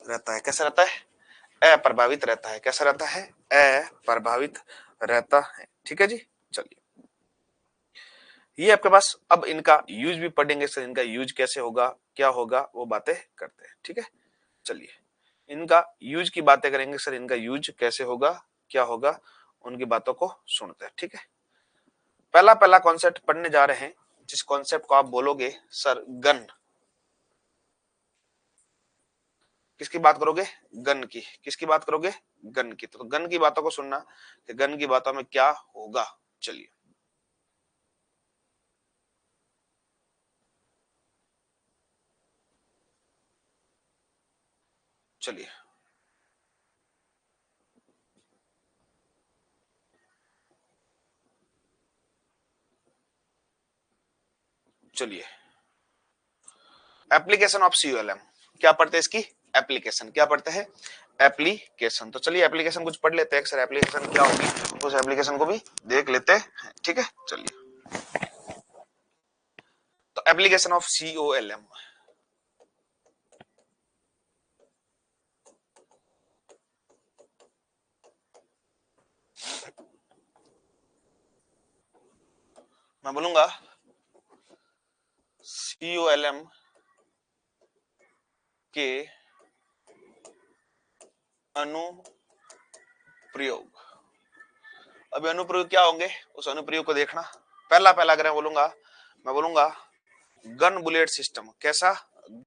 रहता है। कैसा रहता है? अप्रभावित रहता है। कैसा रहता है? अप्रभावित रहता है। ठीक है जी, चलिए ये आपके पास अब इनका यूज भी पढ़ेंगे सर, इनका यूज कैसे होगा, क्या होगा, वो बातें करते हैं। ठीक है, चलिए इनका यूज की बातें करेंगे सर, इनका यूज कैसे होगा, क्या होगा, उनकी बातों को सुनते हैं। ठीक है, पहला कॉन्सेप्ट पढ़ने जा रहे हैं, जिस कॉन्सेप्ट को आप बोलोगे सर गन। किसकी बात करोगे? गन की। किसकी बात करोगे? गन की। तो गन की बातों को सुनना कि गन की बातों में क्या होगा। चलिए चलिए चलिए एप्लीकेशन ऑफ COLM। क्या पढ़ते हैं इसकी? एप्लीकेशन। क्या पढ़ते हैं? एप्लीकेशन। तो चलिए एप्लीकेशन कुछ पढ़ लेते हैं सर, एप्लीकेशन क्या होगी उस एप्लीकेशन को भी देख लेते हैं। ठीक है, चलिए तो एप्लीकेशन ऑफ COLM। मैं बोलूंगा COLM के अनुप्रयोग। अभी अनुप्रयोग क्या होंगे उस अनुप्रयोग को देखना। पहला अगर मैं बोलूंगा गन बुलेट सिस्टम। कैसा?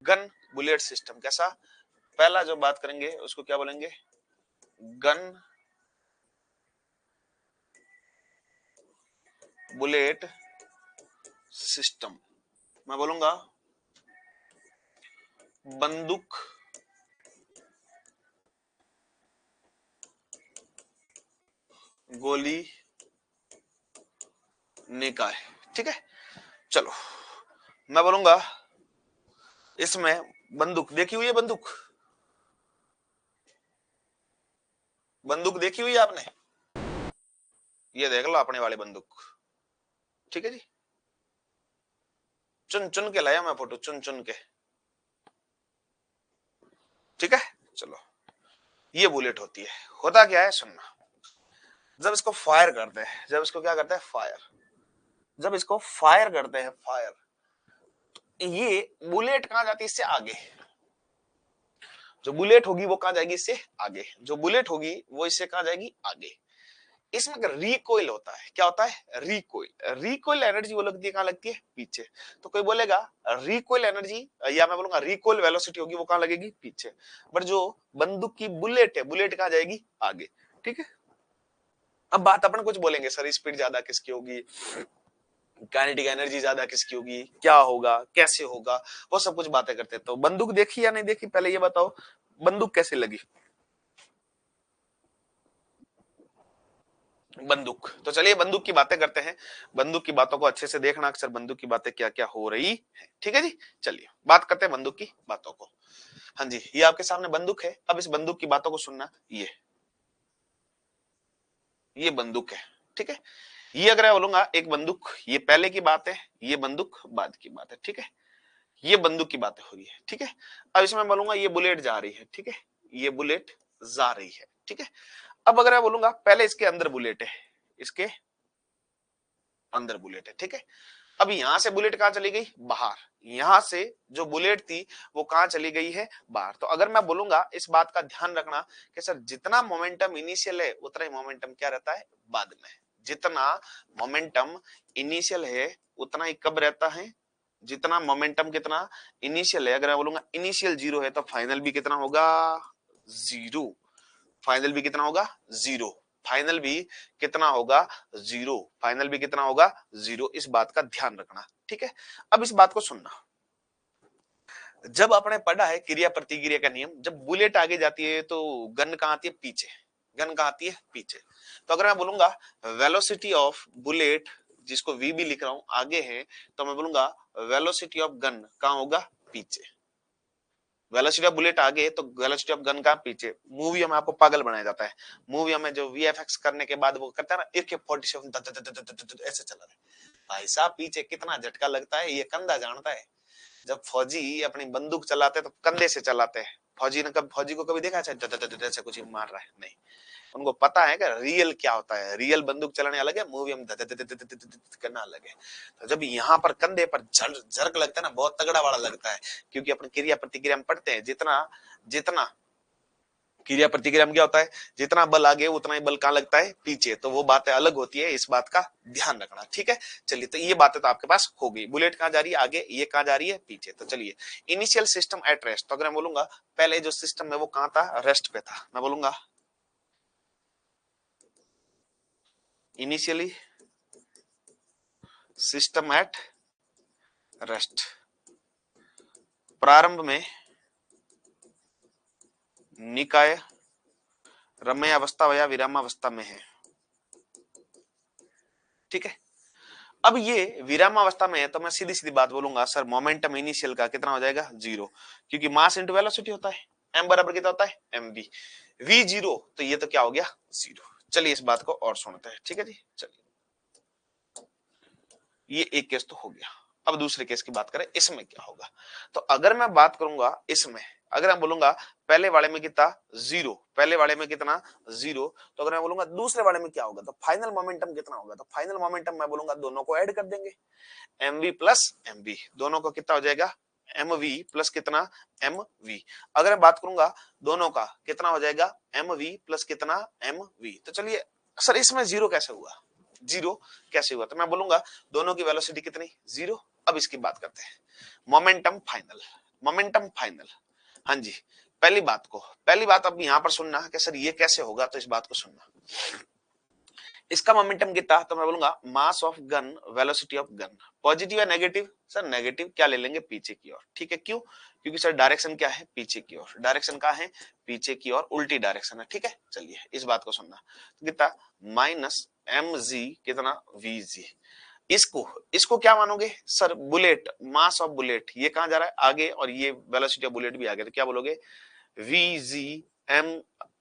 Gun bullet system. कैसा? पहला जो बात करेंगे उसको क्या बोलेंगे? Gun bullet system. मैं बोलूंगा बंदूक गोली निकाय। ठीक है, चलो मैं बोलूंगा इसमें बंदूक देखी हुई है। बंदूक बंदूक देखी हुई है आपने? ये देख लो अपने वाली बंदूक। ठीक है जी, चुन चुन के लाया मैं फोटो, चुन चुन के। ठीक है, चलो ये बुलेट होती है। होता क्या है सुनना, जब इसको फायर करते हैं, जब इसको क्या करते हैं? फायर। जब इसको फायर करते हैं, फायर, ये बुलेट कहां जाती है? इससे आगे। जो बुलेट होगी वो कहां जाएगी? इससे आगे। जो बुलेट होगी वो इससे कहां जाएगी? आगे। इसमें अगर रिकॉइल होता है, क्या होता है? रिकॉइल। रिकॉइल एनर्जी वो लगती है कहां? लगती है पीछे। तो कोई बोलेगा रिकॉइल एनर्जी, या मैं बोलूंगा रिकॉइल वेलोसिटी होगी वो कहां लगेगी? पीछे। बट जो बंदूक की बुलेट है, बुलेट कहां जाएगी? आगे। ठीक है, अब बात अपन कुछ बोलेंगे सर स्पीड ज्यादा किसकी होगी, काइनेटिक एनर्जी ज्यादा किसकी होगी, क्या होगा, कैसे होगा, वो सब कुछ बातें करते हैं। तो बंदूक देखी या नहीं देखी, पहले ये बताओ बंदूक कैसे लगी? बंदूक। तो चलिए बंदूक की बातें करते हैं। बंदूक की बातों को अच्छे से देखना, अक्सर बंदूक की बातें क्या क्या हो रही है। ठीक है जी, चलिए बात करते हैं बंदूक की बातों को। हाँ जी, ये आपके सामने बंदूक है। अब इस बंदूक की बातों को सुनना। ये बंदूक है। ठीक है, ये अगर मैं बोलूंगा एक बंदूक, ये पहले की बात है, ये बंदूक बाद की बात है। ठीक है, ये बंदूक की बातें हो रही है। ठीक है, अब इसमें बोलूंगा ये बुलेट जा रही है। ठीक है, ये बुलेट जा रही है। ठीक है, अब अगर मैं बोलूंगा पहले इसके अंदर बुलेट है, इसके अंदर बुलेट है। ठीक है, अब यहां से बुलेट कहां चली गई? बाहर। यहां से जो बुलेट थी वो कहां चली गई है? बाहर। तो अगर मैं बोलूंगा इस बात का ध्यान रखना कि सर जितना मोमेंटम इनिशियल है उतना ही मोमेंटम क्या रहता है? बाद में। जितना मोमेंटम इनिशियल है उतना ही कब रहता है? जितना मोमेंटम कितना इनिशियल है, अगर मैं बोलूंगा इनिशियल 0 है तो फाइनल भी कितना होगा 0, फाइनल भी कितना होगा 0, फाइनल भी कितना होगा 0, फाइनल भी कितना होगा 0। इस बात का ध्यान रखना, ठीक है। अब इस बात को सुनना, जब आपने पढ़ा है क्रिया प्रतिक्रिया का नियम, जब बुलेट आगे जाती है तो गन कहां आती है पीछे, गन कहां आती है पीछे। तो अगर मैं बोलूंगा वेलोसिटी ऑफ बुलेट, जिसको वी भी लिख रहा हूं आगे है, तो मैं बोलूंगा वेलोसिटी ऑफ गन कहां होगा पीछे। वेलोसिटी ऑफ बुलेट आगे तो वेलोसिटी ऑफ गन का पीछे। मूवी में आपको पागल बनाया जाता है, मूवी में जो वीएफएक्स करने के बाद वो करता है ना AK-47 ऐसे चला रहा है, भाई साहब पीछे कितना झटका लगता है ये कंधा जानता है। जब फौजी अपनी बंदूक चलाते हैं तो कंधे से चलाते हैं, फौजी को कभी देखा ऐसे कुछ मार रहा है नहीं, उनको पता है कि रियल क्या होता है, रियल बंदूक चलाने अलग है, मूवी में करना अलग है। तो जब यहाँ पर कंधे पर झरक लगता है ना, बहुत तगड़ा वाला लगता है, क्योंकि अपने क्रिया प्रतिक्रिया में पढ़ते हैं जितना जितना क्रिया प्रतिक्रिया में क्या होता है, जितना बल आगे उतना ही बल कहां लगता है पीछे, तो वो बातें अलग होती है, इस बात का ध्यान रखना, ठीक है। चलिए, तो ये बातें तो आपके पास हो गई, बुलेट कहां जा रही है आगे, ये कहां जा रही है पीछे। तो चलिए, इनिशियल सिस्टम एट रेस्ट, तो अगर मैं बोलूंगा पहले जो सिस्टम है वो कहां था, रेस्ट पे था, मैं बोलूंगा इनिशियली सिस्टम एट रेस्ट, प्रारंभ में निकाय रम्य अवस्था या विरामावस्था में है, ठीक है। अब ये विरामावस्था में है तो मैं सीधी सीधी बात बोलूंगा सर मोमेंटम इनिशियल का कितना हो जाएगा 0, क्योंकि मास इंटू वेलोसिटी होता है, m बराबर कितना होता है mv, v 0 तो ये तो क्या हो गया 0। चलिए इस बात को और सुनते हैं, ठीक है जी। चलिए, ये एक केस तो हो गया, अब दूसरे केस की बात करें, इसमें क्या होगा। तो अगर मैं बात करूंगा इसमें, अगर मैं बोलूंगा पहले वाले में कितना 0, पहले वाले में कितना 0, तो अगर मैं बोलूंगा दूसरे वाले में क्या होगा, तो फाइनल मोमेंटम कितना होगा, तो फाइनल मोमेंटम मैं बोलूंगा दोनों को ऐड कर देंगे, mv प्लस mv, दोनों को कितना हो जाएगा mv प्लस कितना mv। अगर मैं बात करूंगा दोनों का कितना हो जाएगा mv प्लस कितना mv। तो चलिए सर इसमें 0 कैसे हुआ, 0 कैसे हुआ, तो मैं बोलूंगा दोनों की वेलोसिटी कितनी 0। अब इसकी बात करते हैं, मोमेंटम फाइनल, मोमेंटम फाइनल, हाँ जी। पहली बात अब यहां पर सुनना कि सर ये कैसे होगा, तो इस बात को सुनना, इसका मोमेंटम कितना, तो मैं बोलूंगा mass of gun velocity of gun, positive या नेगेटिव, सर नेगेटिव, क्या ले लेंगे पीछे की ओर, ठीक है। क्यों, क्योंकि सर डायरेक्शन क्या है पीछे की ओर, डायरेक्शन क्या है पीछे की ओर, उल्टी डायरेक्शन है, ठीक है। चलिए इस बात को सुनना, तो कितना माइनस एम जी कितना वी जी, इसको इसको क्या मानोगे sir, bullet, mass of bullet ये कहां जा रहा है आगे, और ये वेलोसिटी ऑफ बुलेट भी आगे, तो क्या बोलोगे V G M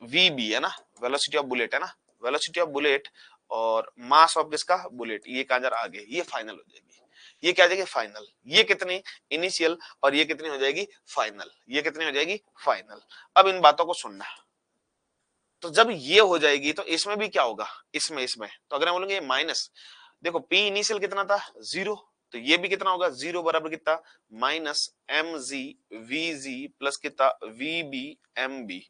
V B है ना, वेलोसिटी ऑफ बुलेट है ना, वेलोसिटी ऑफ बुलेट और मास ऑफ किसका बुलेट, ये कहां जा रहा आगे, ये फाइनल हो जाएगी, ये क्या हो जाएगी फाइनल, ये कितनी इनिशियल और ये कितनी हो जाएगी फाइनल, ये कितनी हो जाएगी फाइनल। अब इन बातों को सुनना, तो जब ये हो जाएगी तो इसमें भी क्या होगा, इसमें तो अगर हम बोलेंगे माइनस, देखो पी इनिशियल कितना था 0, तो ये भी कितना होगा 0 बराबर कितना minus M G V G plus कितना वी बी एम बी,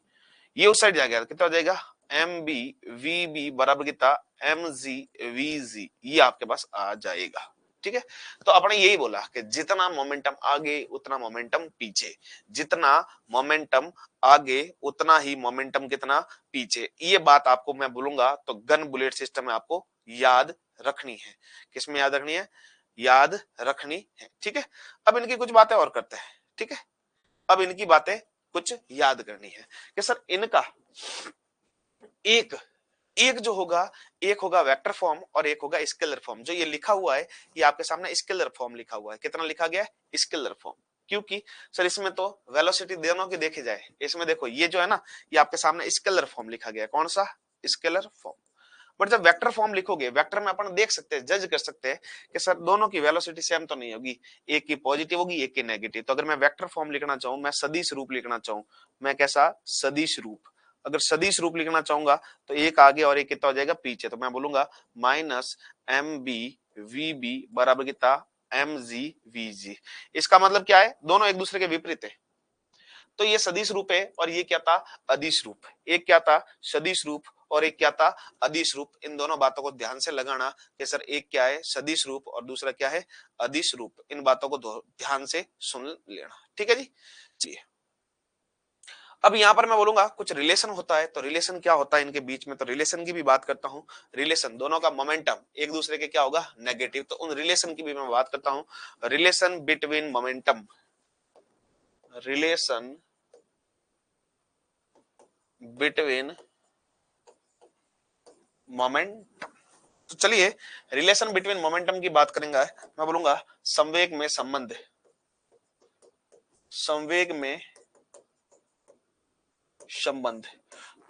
ये उस साइड जाएगा कितना हो जाएगा एम बी वी बी बराबर कितना एम जी वी जी, ये आपके पास आ जाएगा, ठीक है। तो आपने यही बोला कि जितना मोमेंटम आगे उतना मोमेंटम पीछे, जितना मोमेंटम आगे उतना ही मोमेंटम कितना पीछे, ये बात आपको मैं बोलूंगा तो गन बुलेट सिस्टम में आपको याद रखनी है, किसमें याद रखनी है, याद रखनी है, ठीक है। अब इनकी कुछ बातें और करते हैं, ठीक है। अब इनकी बातें कुछ याद करनी है कि सर इनका एक एक जो होगा, एक होगा वेक्टर फॉर्म और एक होगा स्केलर फॉर्म। जो ये लिखा हुआ है ये आपके सामने स्केलर फॉर्म लिखा हुआ है, कितना लिखा गया है स्केलर फॉर्म, क्योंकि सर इसमें तो वेलोसिटी दोनों की देखी जाए, इसमें देखो ये जो है ना ये आपके सामने स्केलर फॉर्म लिखा गया है, कौन सा स्केलर फॉर्म। बट जब वेक्टर फॉर्म लिखोगे, वेक्टर में अपन देख सकते हैं, जज कर सकते हैं कि सर दोनों की वेलोसिटी सेम तो नहीं होगी, एक की पॉजिटिव होगी एक की नेगेटिव। तो अगर मैं वेक्टर फॉर्म लिखना चाहूं, मैं सदिश रूप लिखना चाहूं, मैं कैसा सदिश रूप, अगर सदिश रूप लिखना चाहूंगा तो एक आगे और एक कितना हो जाएगा पीछे, तो मैं बोलूंगा minus M B V B बराबर कितना एम जी वी जी। इसका मतलब क्या है, दोनों एक दूसरे के विपरीत है, तो ये सदिश रूप है और ये क्या था अदिश रूप, एक क्या था सदिश रूप और एक क्या था, अदिश रूप। इन दोनों बातों को ध्यान से लगाना कि सर एक क्या है सदिश रूप और दूसरा क्या है अदिश रूप। इन बातों को ध्यान से सुन लेना, ठीक है जी। चलिए अब यहां पर मैं बोलूंगा कुछ रिलेशन होता है, तो रिलेशन क्या होता है इनके बीच में, तो रिलेशन की भी बात करता हूं। रिलेशन दोनों का मोमेंटम एक दूसरे के क्या होगा नेगेटिव, तो उन रिलेशन की भी मैं बात करता हूं। Relation between momentum, relation between momentum. तो चलिए रिलेशन बिटवीन मोमेंटम की बात करेंगे। मैं बोलूंगा संवेग में संबंध, संवेग में संबंध।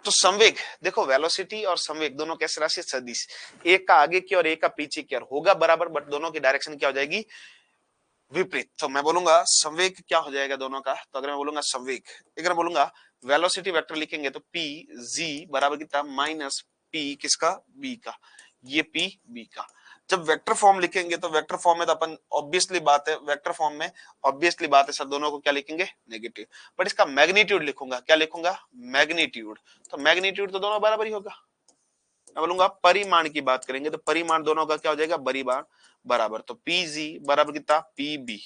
तो संवेग देखो वेलोसिटी और संवेग दोनों कैसे राशि सदिश, एक का आगे की और एक का पीछे की ओर होगा बराबर, बट दोनों की डायरेक्शन क्या हो जाएगी विपरीत। तो मैं बोलूंगा संवेग क्या हो जाएगा दोनों का, तो अगर मैं बोलूंगा संवेग, अगर बोलूंगा वेलोसिटी वेक्टर लिखेंगे तो पी जी बराबर कितना माइनस पी किसका बी का, ये पी बी का। जब वेक्टर फॉर्म लिखेंगे तो वेक्टर फॉर्म में तो अपन ऑब्वियसली बात है, वेक्टर फॉर्म में ऑब्वियसली बात है सर दोनों को क्या लिखेंगे नेगेटिव, बट इसका मैग्नीट्यूड लिखूंगा, क्या लिखूंगा मैग्नीट्यूड। तो मैग्नीट्यूड तो दोनों बराबर ही होगा। मैं बोलूंगा परिमाण की बात करेंगे तो परिमाण दोनों का क्या हो जाएगा परिमाण बराबर, तो पीजी बराबर कितना पीबी,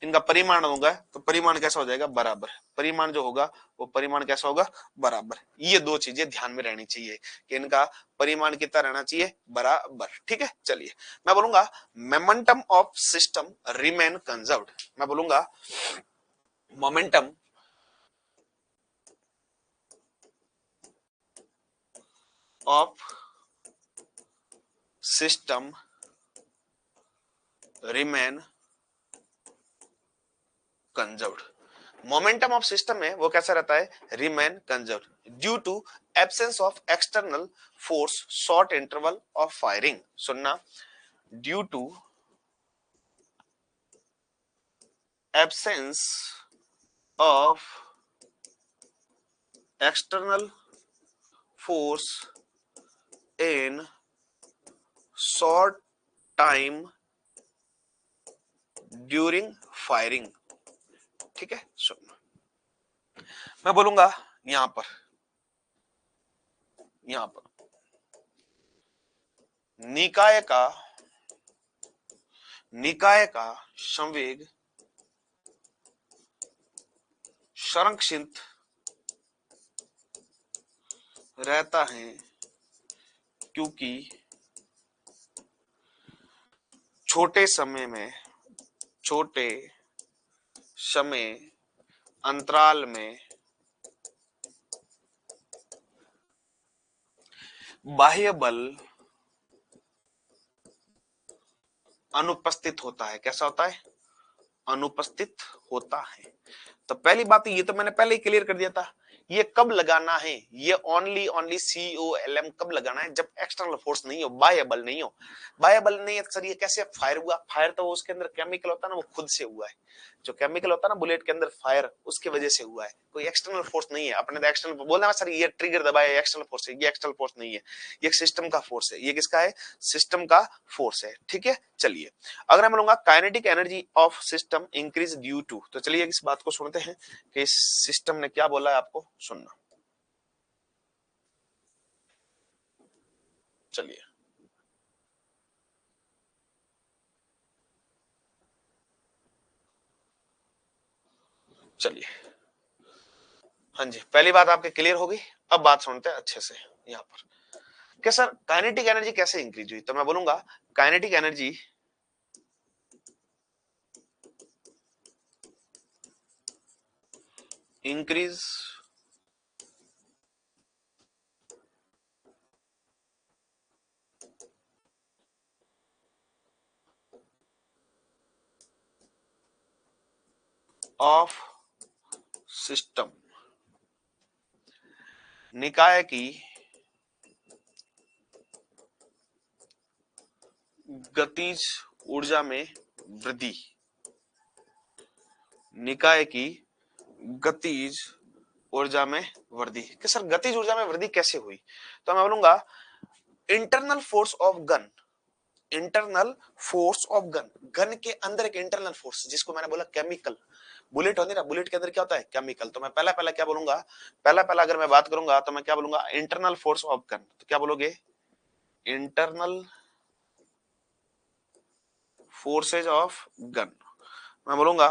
इनका परिमाण होगा तो परिमाण कैसा हो जाएगा बराबर, परिमाण जो होगा वो परिमाण कैसा होगा बराबर। ये दो चीजें ध्यान में रहनी चाहिए कि इनका परिमाण कितना रहना चाहिए बराबर, ठीक है। चलिए मैं बोलूंगा momentum of system remain conserved, मैं बोलूंगा momentum of system remain conserved. Momentum of system में वो कैसा रहता है remain conserved due to absence of external force short interval of firing. सुनना, due to absence of external force in short time during firing, ठीक है। सुनना मैं बोलूंगा यहां पर निकाय का संवेग संरक्षित रहता है क्योंकि छोटे समय अंतराल में बाह्य बल अनुपस्थित होता है। कैसा होता है अनुपस्थित होता है। तो पहली बात ये तो मैंने पहले ही क्लियर कर दिया था, ये कब लगाना है, ये ओनली COLM कब लगाना है जब एक्सटर्नल फोर्स नहीं हो, बाह्य बल नहीं हो। बाह्य बल नहीं है सर ये कैसे फायर हुआ, फायर तो उसके अंदर केमिकल होता है ना वो खुद से हुआ है, जो केमिकल होता है ना बुलेट के अंदर फायर उसके वजह से हुआ है, कोई एक्सटर्नल फोर्स नहीं है। अपने तो एक्सटर्नल बोलना सर ये ट्रिगर दबाया एक्सटर्नल फोर्स है, ये एक्सटर्नल फोर्स नहीं है, ये सिस्टम का फोर्स है। ये किसका है सिस्टम का फोर्स है, ठीक है। चलिए अगर मैं बोलूंगा kinetic energy of system increase due to, तो चलिए इस बात को सुनते हैं कि इस सिस्टम ने क्या बोला है आपको सुनना। चलिए हाँ जी पहली बात आपके क्लियर होगी। अब बात सुनते हैं अच्छे से यहां पर कि सर काइनेटिक एनर्जी कैसे इंक्रीज हुई, तो मैं बोलूंगा kinetic energy increase of system, निकाय की गतिज ऊर्जा में वृद्धि, निकाय की गतिज ऊर्जा में वृद्धि। कि सर गतिज ऊर्जा में वृद्धि कैसे हुई, तो मैं बोलूंगा internal force of gun internal force of gun, gun के अंदर एक इंटरनल फोर्स, जिसको मैंने बोला केमिकल, बुलेट होती है ना, बुलेट के अंदर क्या होता है, केमिकल। तो मैं पहला पहला क्या बोलूंगा, पहला पहला अगर मैं बात करूंगा तो मैं क्या बोलूंगा, इंटरनल फोर्स ऑफ गन। तो क्या बोलोगे, इंटरनल फोर्सेज ऑफ गन। मैं बोलूंगा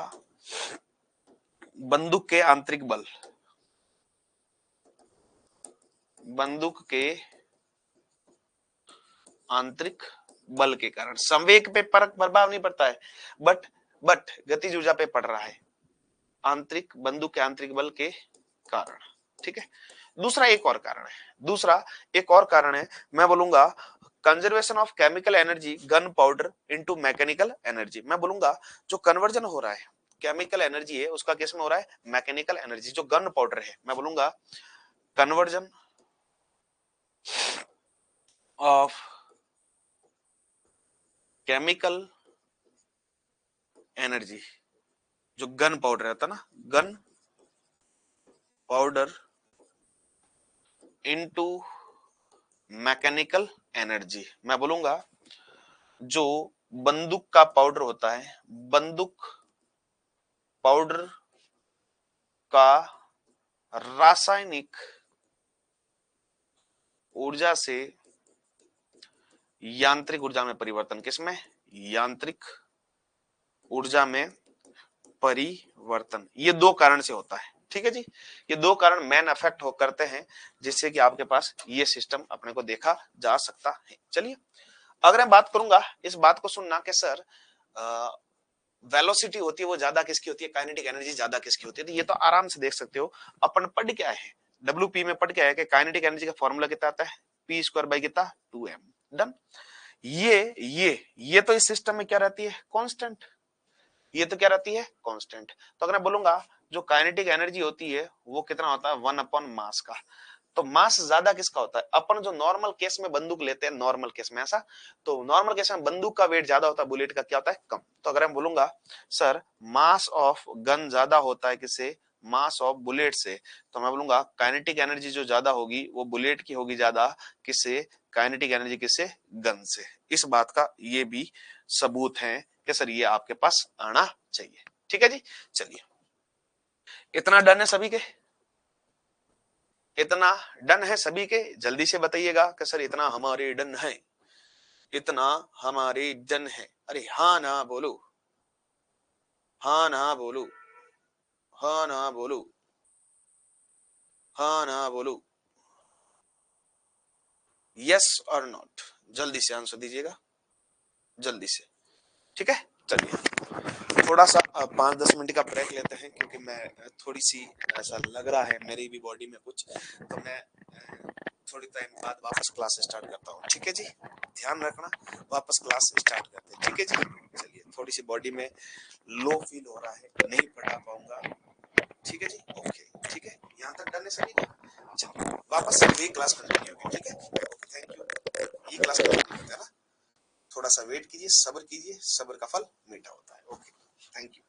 बंदूक के आंतरिक बल, बंदूक के आंतरिक बल के कारण। संवेग पे प्रभाव नहीं पड़ता है, बट गतिज ऊर्जा पे पड़ रहा है, आंतरिक, बंदूक के आंतरिक बल के कारण। ठीक है। दूसरा एक और कारण है, दूसरा एक और कारण है, मैं बोलूंगा conservation of chemical energy gun powder into mechanical energy. मैं बोलूंगा जो कन्वर्जन हो रहा है केमिकल एनर्जी है उसका किस में हो रहा है, मैकेनिकल एनर्जी। जो गन पाउडर है, मैं बोलूंगा कन्वर्जन ऑफ केमिकल एनर्जी, जो गन पाउडर रहता ना, gun powder into mechanical energy. मैं बोलूंगा जो बंदूक का पाउडर होता है, बंदूक पाउडर का रासायनिक ऊर्जा से यांत्रिक ऊर्जा में परिवर्तन, किसमें, यांत्रिक ऊर्जा में परिवर्तन, ये दो कारण से होता है। ठीक है जी, ये दो कारण मेन इफेक्ट हो करते हैं जिससे कि आपके पास ये सिस्टम अपने को देखा जा सकता है। चलिए अगर मैं बात करूंगा, इस बात को सुनना कि सर वेलोसिटी होती है वो ज्यादा किसकी होती है, काइनेटिक एनर्जी ज्यादा किसकी होती है। तो ये तो आराम से देख सकते हो, अपन पढ़ क्या है, WP में पढ़ क्या है कि काइनेटिक एनर्जी का फॉर्मूला कितना आता है, P² बाई कितना 2m। डन। ये तो इस सिस्टम में क्या रहती है, कांस्टेंट, ये तो क्या रहती है, कांस्टेंट। तो अगर मैं बोलूंगा जो काइनेटिक एनर्जी होती है वो कितना होता है, 1/मास का। तो मास ज्यादा किसका होता है, अपन जो नॉर्मल केस में बंदूक लेते हैं, नॉर्मल केस में ऐसा, तो नॉर्मल केस में बंदूक का वेट ज्यादा होता है, बुलेट का क्या होता है, कम। तो अगर मैं बोलूंगा सर मास ऑफ गन ज्यादा होता है किससे, मास ऑफ बुलेट से, तो मैं बोलूंगा काइनेटिक एनर्जी जो ज्यादा होगी वो बुलेट की होगी ज्यादा, किससे, काइनेटिक एनर्जी किससे, गन से। इस बात का ये भी सबूत है कि सर ये आपके पास आना चाहिए। ठीक है जी। चलिए इतना डन है सभी के, इतना डन है सभी के, जल्दी से बताइएगा कि सर इतना हमारे डन है, इतना हमारे डन है। अरे हाँ ना बोलो, हाँ ना बोलो, हाँ ना बोलो, हाँ ना बोलो, यस और नॉट, जल्दी से आंसर दीजिएगा, जल्दी से। ठीक है। चलिए थोड़ा सा 5-10 मिनट का ब्रेक लेते हैं क्योंकि मैं थोड़ी सी ऐसा लग रहा है मेरी भी बॉडी में कुछ, तो मैं थोड़ी टाइम बाद वापस क्लास स्टार्ट करता हूँ। ठीक है जी, ध्यान रखना, वापस क्लास स्टार्ट करते हैं। ठीक है जी। चलिए थोड़ी सी बॉडी में लो फील हो रहा है, नहीं पढ़ा पाऊंगा। ठीक है जी, ओके, ठीक है, यहाँ तक डन है सभी का। चलिए वापस से क्लास कंटिन्यू होगी। ठीक है, थैंक यू। ये क्लास कंटिन्यू होता है ना, थोड़ा सा वेट कीजिए, सब्र कीजिए, सब्र का फल मीठा होता है। Okay, thank you.